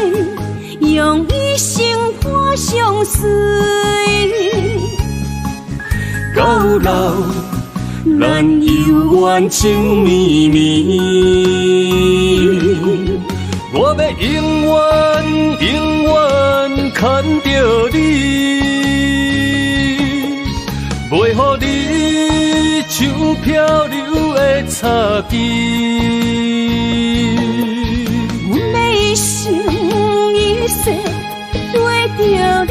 用一生伴相随。到老，咱犹原情绵绵。我要永远永远牵着你，袂予你像漂流的草枝。阮要一生一世对着你，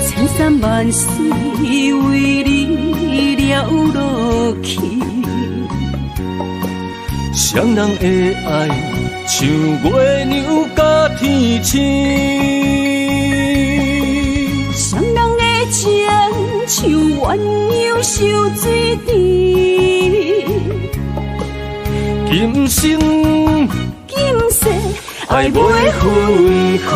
千山万水为你了落去。双人的爱像月亮甲天星，双人的情像鸳鸯收水池。今生今世爱袂分开。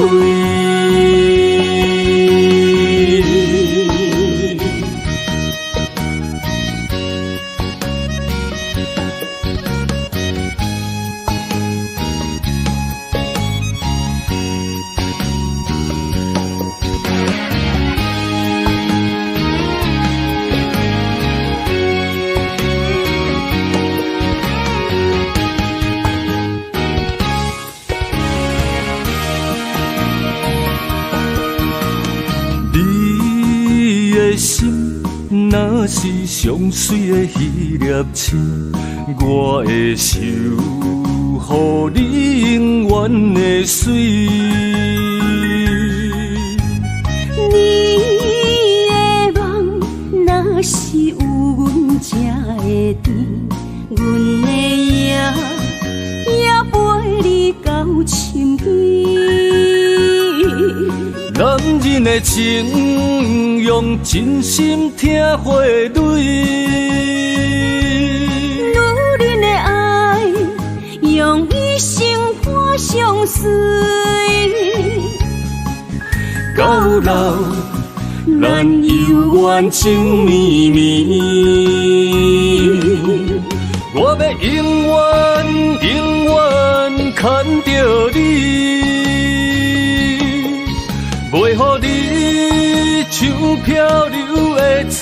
若是上水的迄粒星，我会守护你永远的水。你的梦若是有阮才会甜，阮的影也陪你到深更。男人的情，用真心听花蕊；女人的爱，用一生伴相随。到老，咱犹原情绵绵。我要永远永远牵着你。袂予你像漂流的草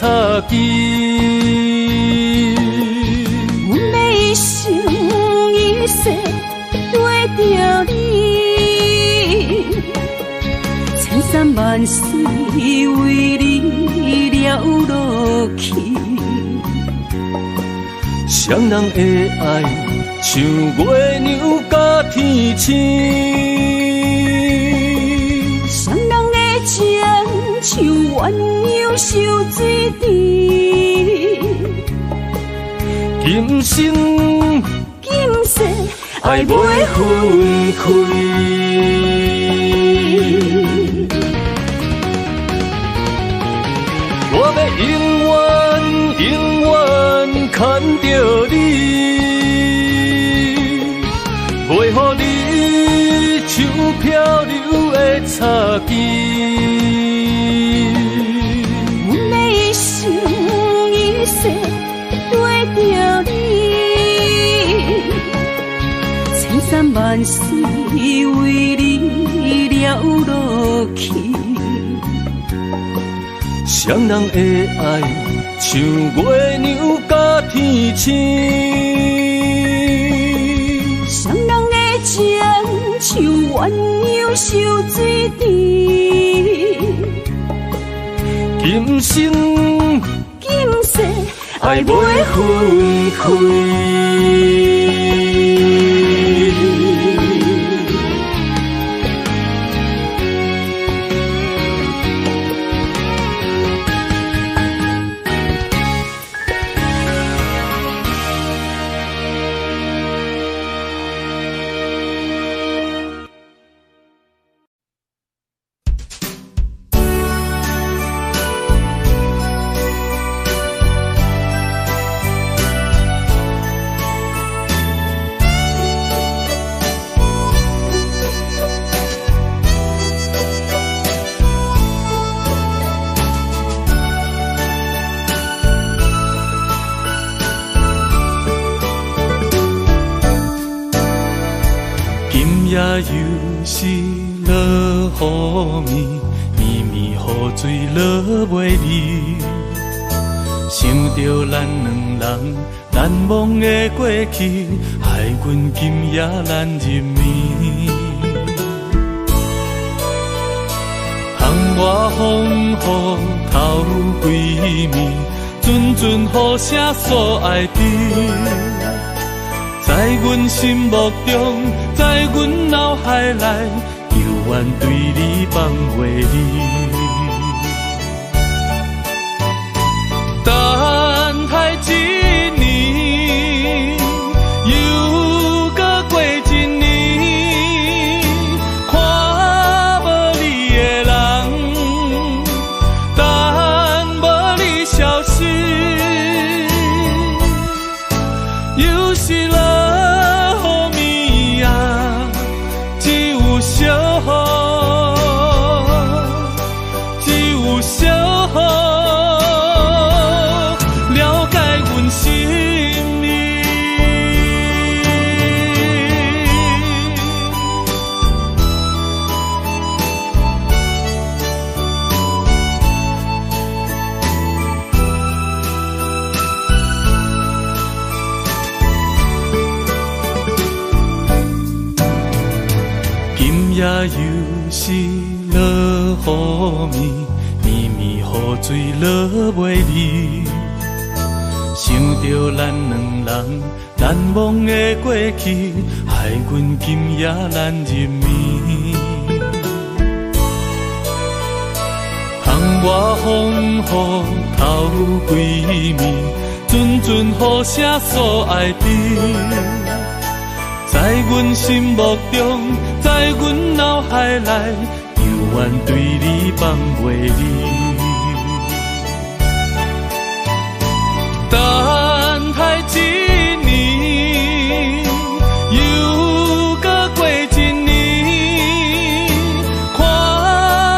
枝。阮要一生一世对着你，千山万水为你了落去。双人的爱像月亮甲天星。情像鸳鸯收水池。今生今世爱袂分开。我要永远永远牵着你，袂予你像漂流的草枝。阮要一生一世对着你，千山万水为你了落去。双人的爱像月亮甲天星。双人的情像鸳鸯收水池。今生今世爱袂分开。也又是落雨暝，绵绵雨水落袂离。想着咱两人难忘的过去，害阮今夜难入眠。窗外风雨透几暝，阵阵雨声所爱的，在阮心目中，在阮脑海内，犹原对你放袂离。等待一年，又搁过一年，看无你的人，等无你消息，又是落雨暝啊，只有小雨，只有小雨。也又是落雨暝，绵绵雨水落袂离。想着咱两人难忘的过去，害阮今夜难入眠。窗外风雨透几暝，阵阵雨声所爱的。在阮心目中，在阮脑海内，犹原对你放袂离。等待一年，又搁过一年，看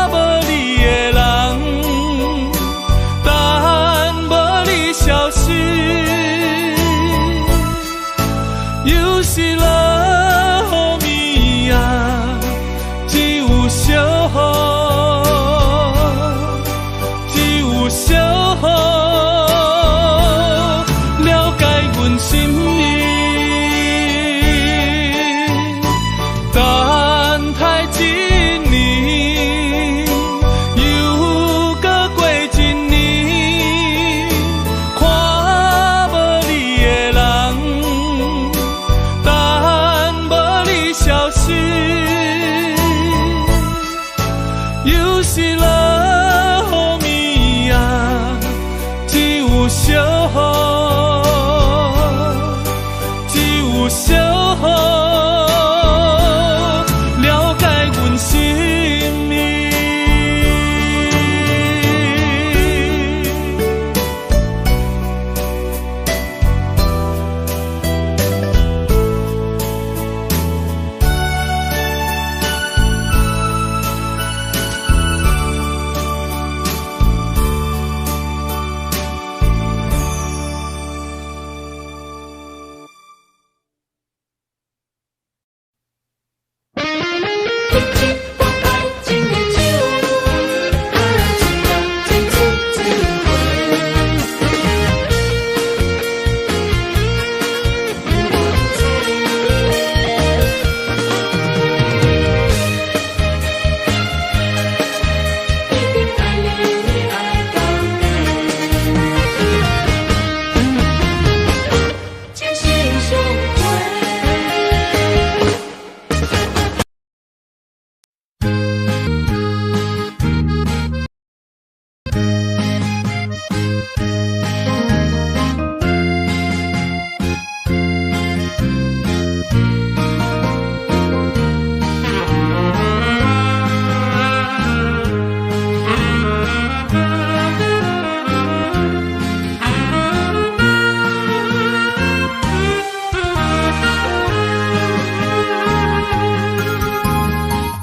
无你的人，等无你消息，又是落雨暝啊，只有小雨，只有小雨。心意，等待一年，又搁过一年，看无你的人，等无你消息，又是落雨暝啊，只有小雨。小雨了解阮心意。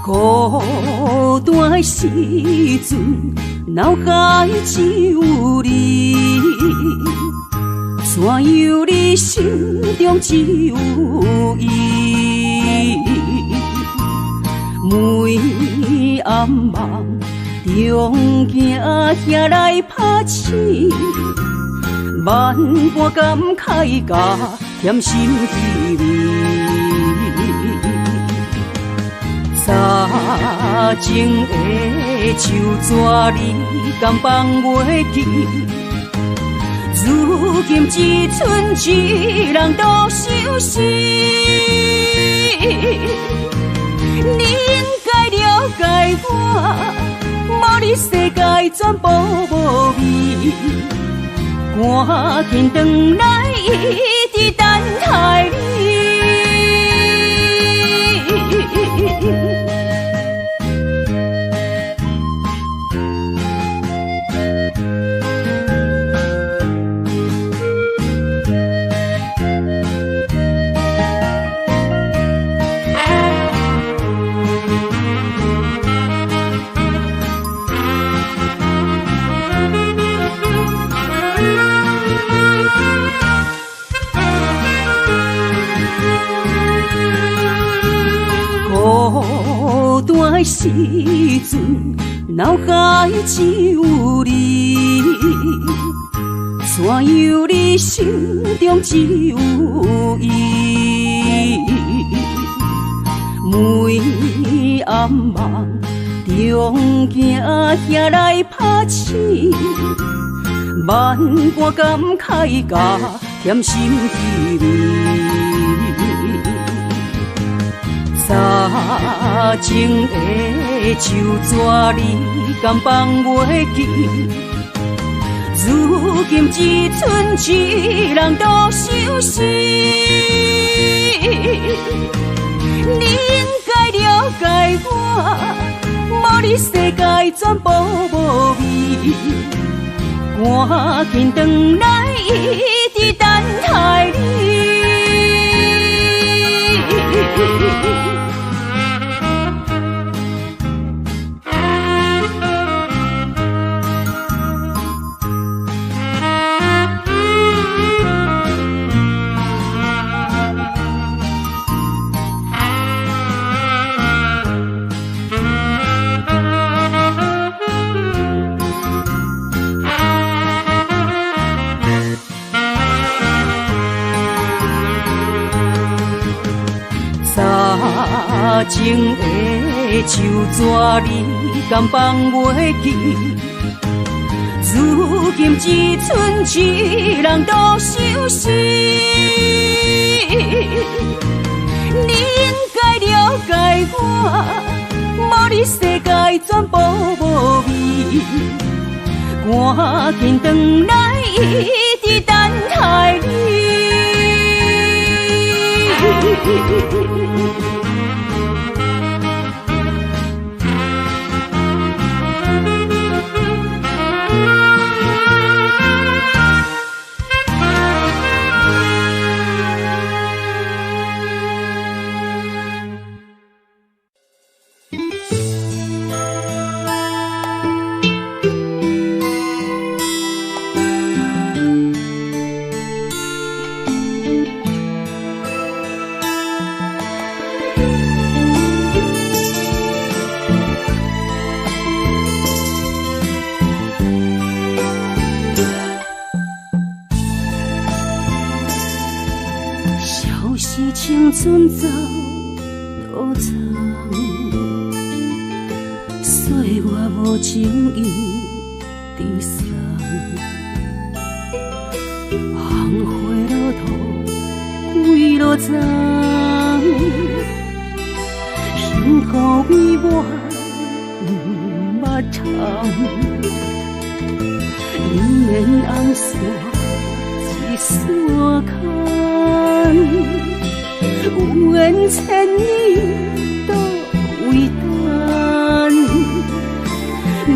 孤单的时阵，脑海只有你，怎样你心中只有伊？每暗梦中惊遐来拍醒，万般感慨甲添心滋味。早前的手纸你敢放袂记？如今只剩一人独相思。你应该了解我，无你世界全部无味。赶紧回来，一直等待你。孤单的时阵，脑海只有你，怎样你心中只有伊？每暗梦中惊遐来拍醒，万般感慨甲添心滋味。早前的手纸你敢放袂记？如今只剩一人独相思。你应该了解我，无你世界全部无味。赶紧回来，一直等待你。早前的手纸你敢放袂记？如今只剩一人独相思。你应该了解我，无你世界全部无味。赶紧回来，一直等待你。青春走多长，岁月无情意地送，红花落土归落丛，幸福为我捌通，连绵红线一线牵。有缘千年都为等，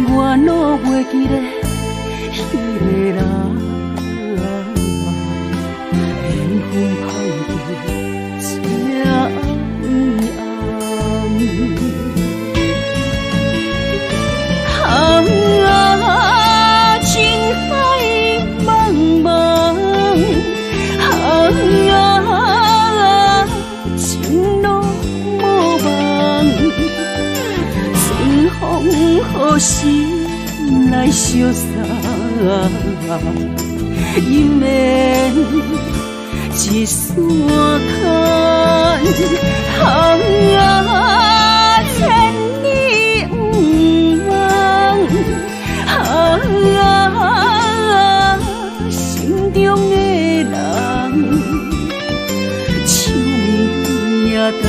我哪袂记得迄个人，缘分歹得这暗暗，情海茫茫，好心来相送，因免一山看，千里不忘，心中的人，手也长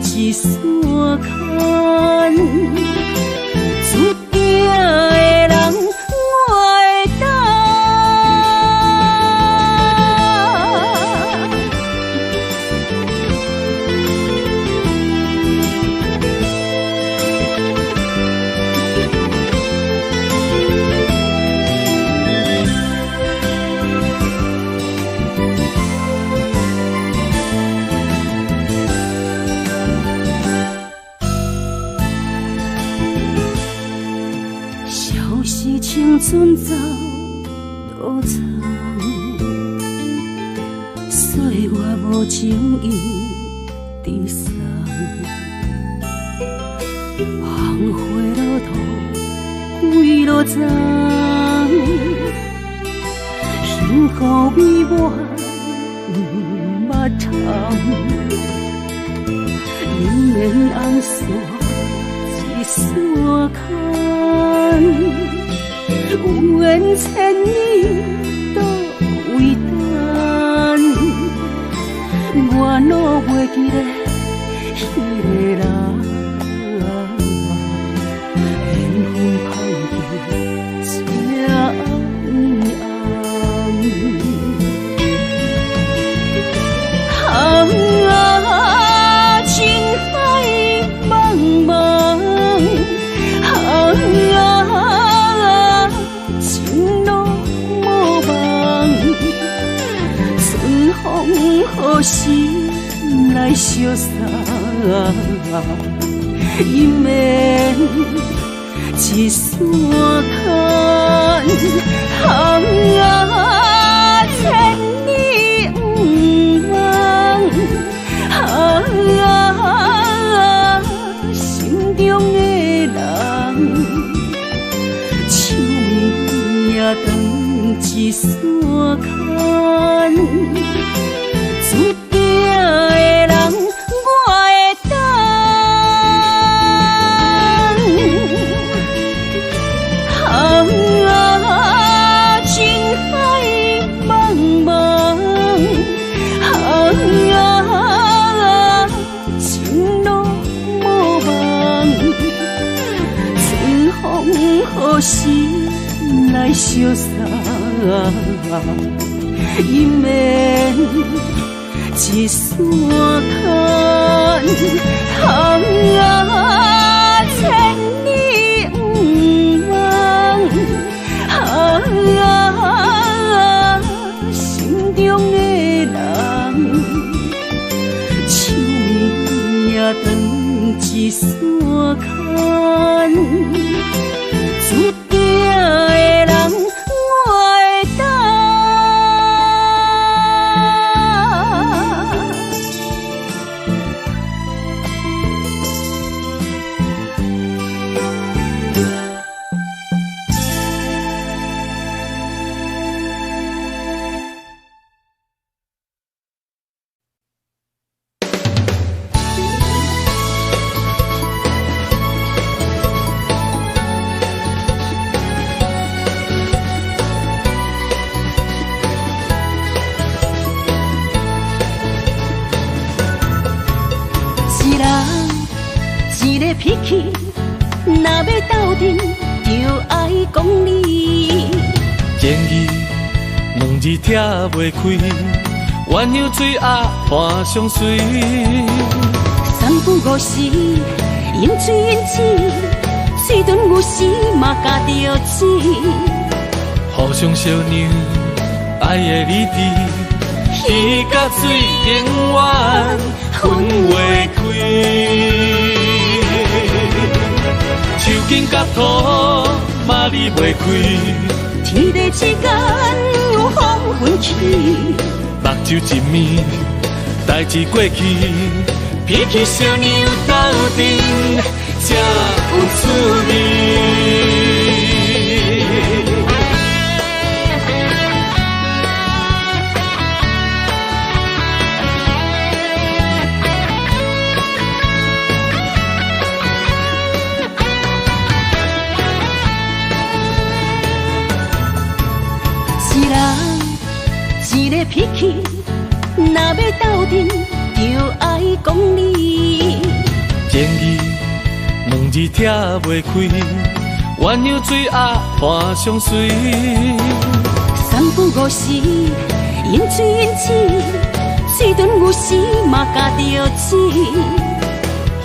一山看，注定的人我会等。青春走路长，岁月无情伊直送，红花落土几落丛，幸福美满不捌尝，因免红线一山看。有缘千里都为等，我若袂记得迄个人，缘分歹去这红情海茫茫，情路无望，春风何时来相送？因免一山看，千里不忘，心中的人。长一山看，注定的人我会等。情海茫茫，情路无望，春风何时来相送？因免一山看，千里不忘，心中的人，手也长一山看。注定的人，我会等。脾气，若要斗阵，就爱讲理。建议两字拆袂开，鸳鸯水鸭伴相随。三不五时，饮水饮水，水顿有时嘛加着钱。互相相让，爱的理智，鱼甲水永远分袂开。手筋甲土嘛离袂开，天地之间有风分起，目睭一暝，代志过去，脾气相让斗阵，才有滋味。脾气，若要斗阵，就爱讲理。建议两字拆袂开，鸳鸯水鸭伴相随。三不五时，饮水饮水，水遁有时嘛加着钱。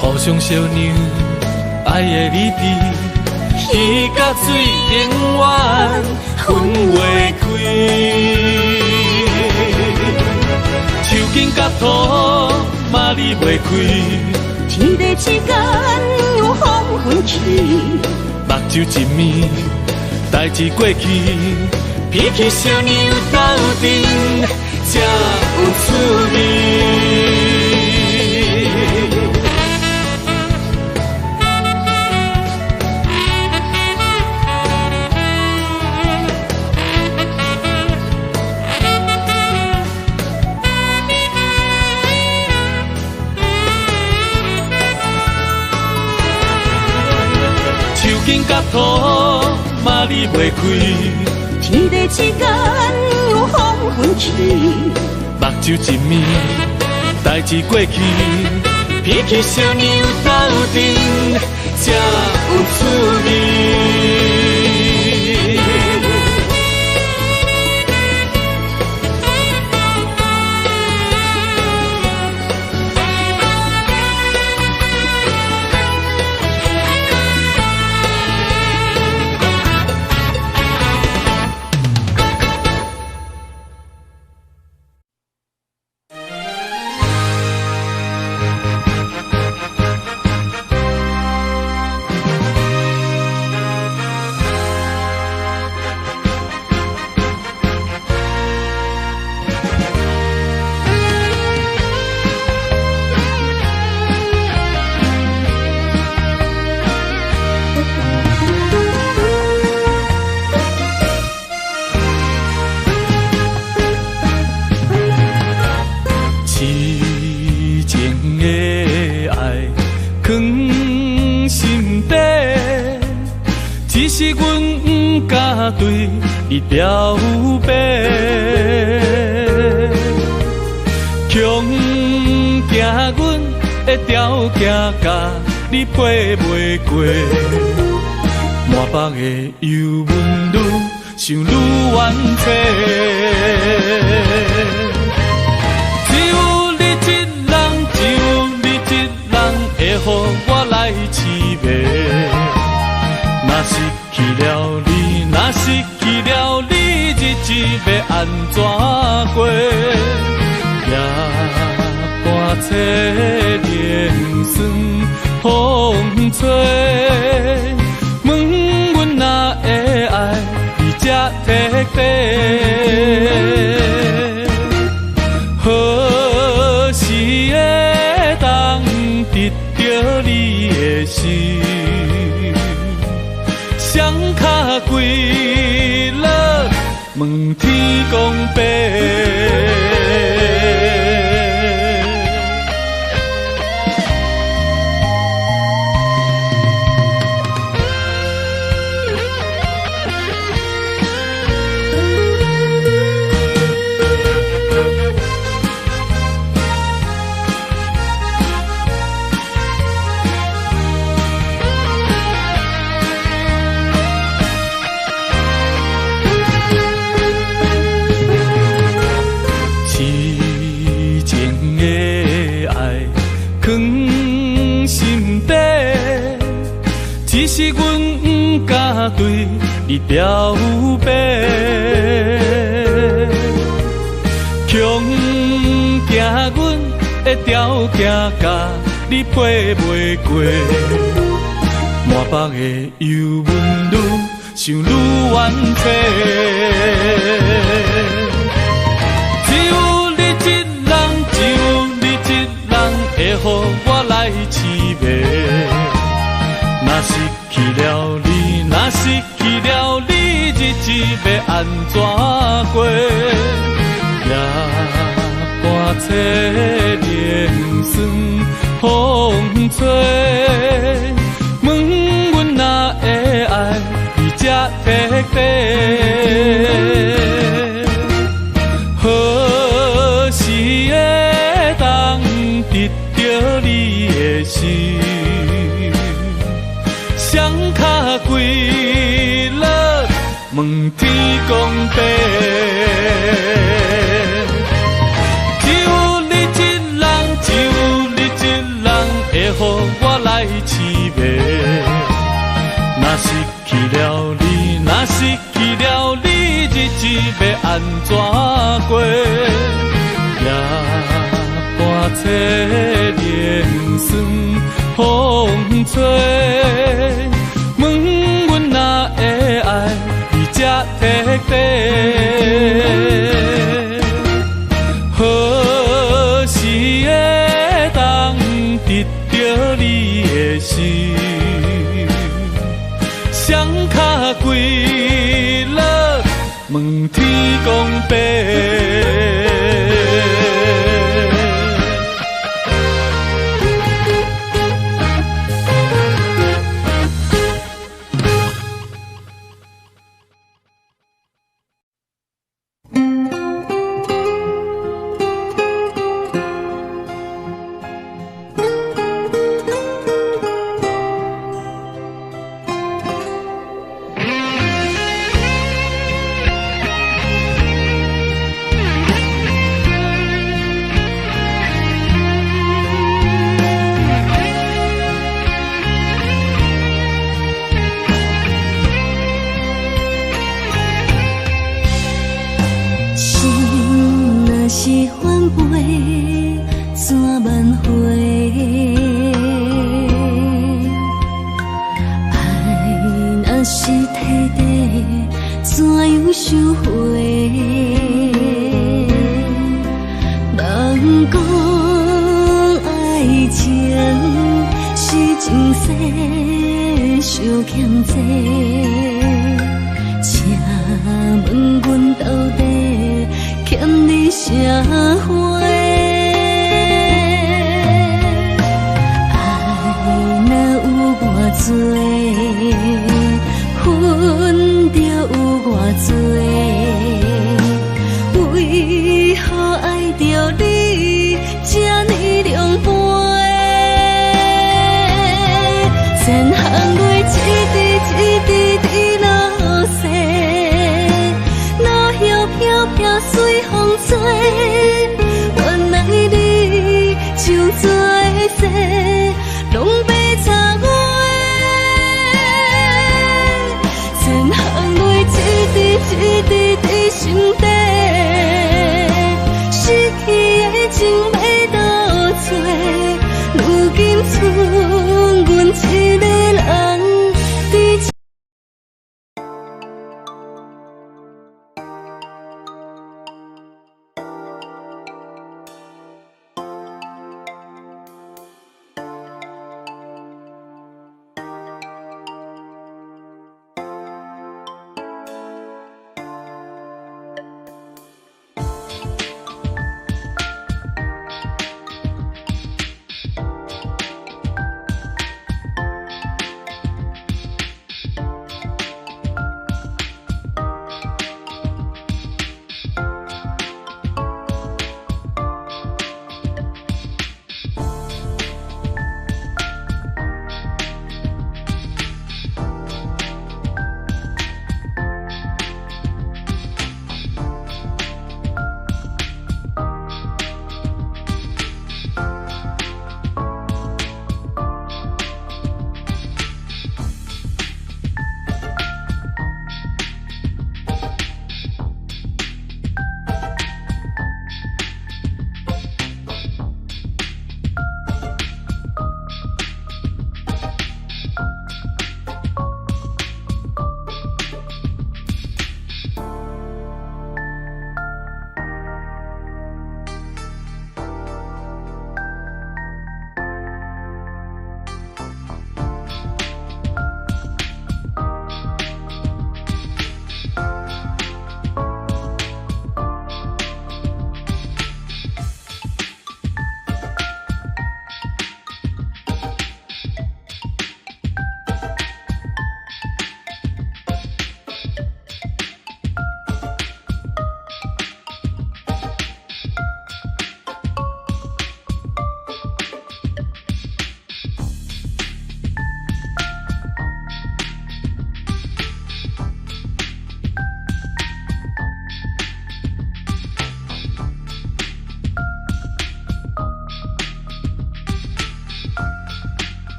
互相相让，爱的理智，鱼甲水永远分袂开。手筋甲土嘛离袂开，天地之间有风云起，目睭一暝，代志过去，脾气小娘斗阵才有趣味。手筋甲土嘛离袂开，天地之间有风云起，目睭一暝，代志过去，脾气小娘斗阵才有趣味。是阮不敢对你表白，强行阮的条件甲你配袂过，满腹的忧闷愈想愈怨气，只有你一人，只有你一人会予我来凄迷。若失去了你，若失去了你，日子要安怎过？夜半切莲霜风吹，问阮哪会爱你这彻底？何时会当得到你的心？双脚跪落，问天公伯。只是阮不敢对你表白，强行阮的条件甲你配袂过，满腹的忧闷愈想愈怨气，只有你一人，只有你一人会予我来凄迷。若失去了你，若失去了你，日子要安怎过？夜半切莲霜风吹，问阮哪会爱你这彻底？何的心，双脚跪落，问天公伯。只有你一人，只有你一人会予我来凄迷。若失去了你，若失去了你，日子要安怎过？夜半切莲霜风吹，问阮哪会爱你这彻底？何时会当得到你的心？双脚跪落，问天公伯。情世相欠债。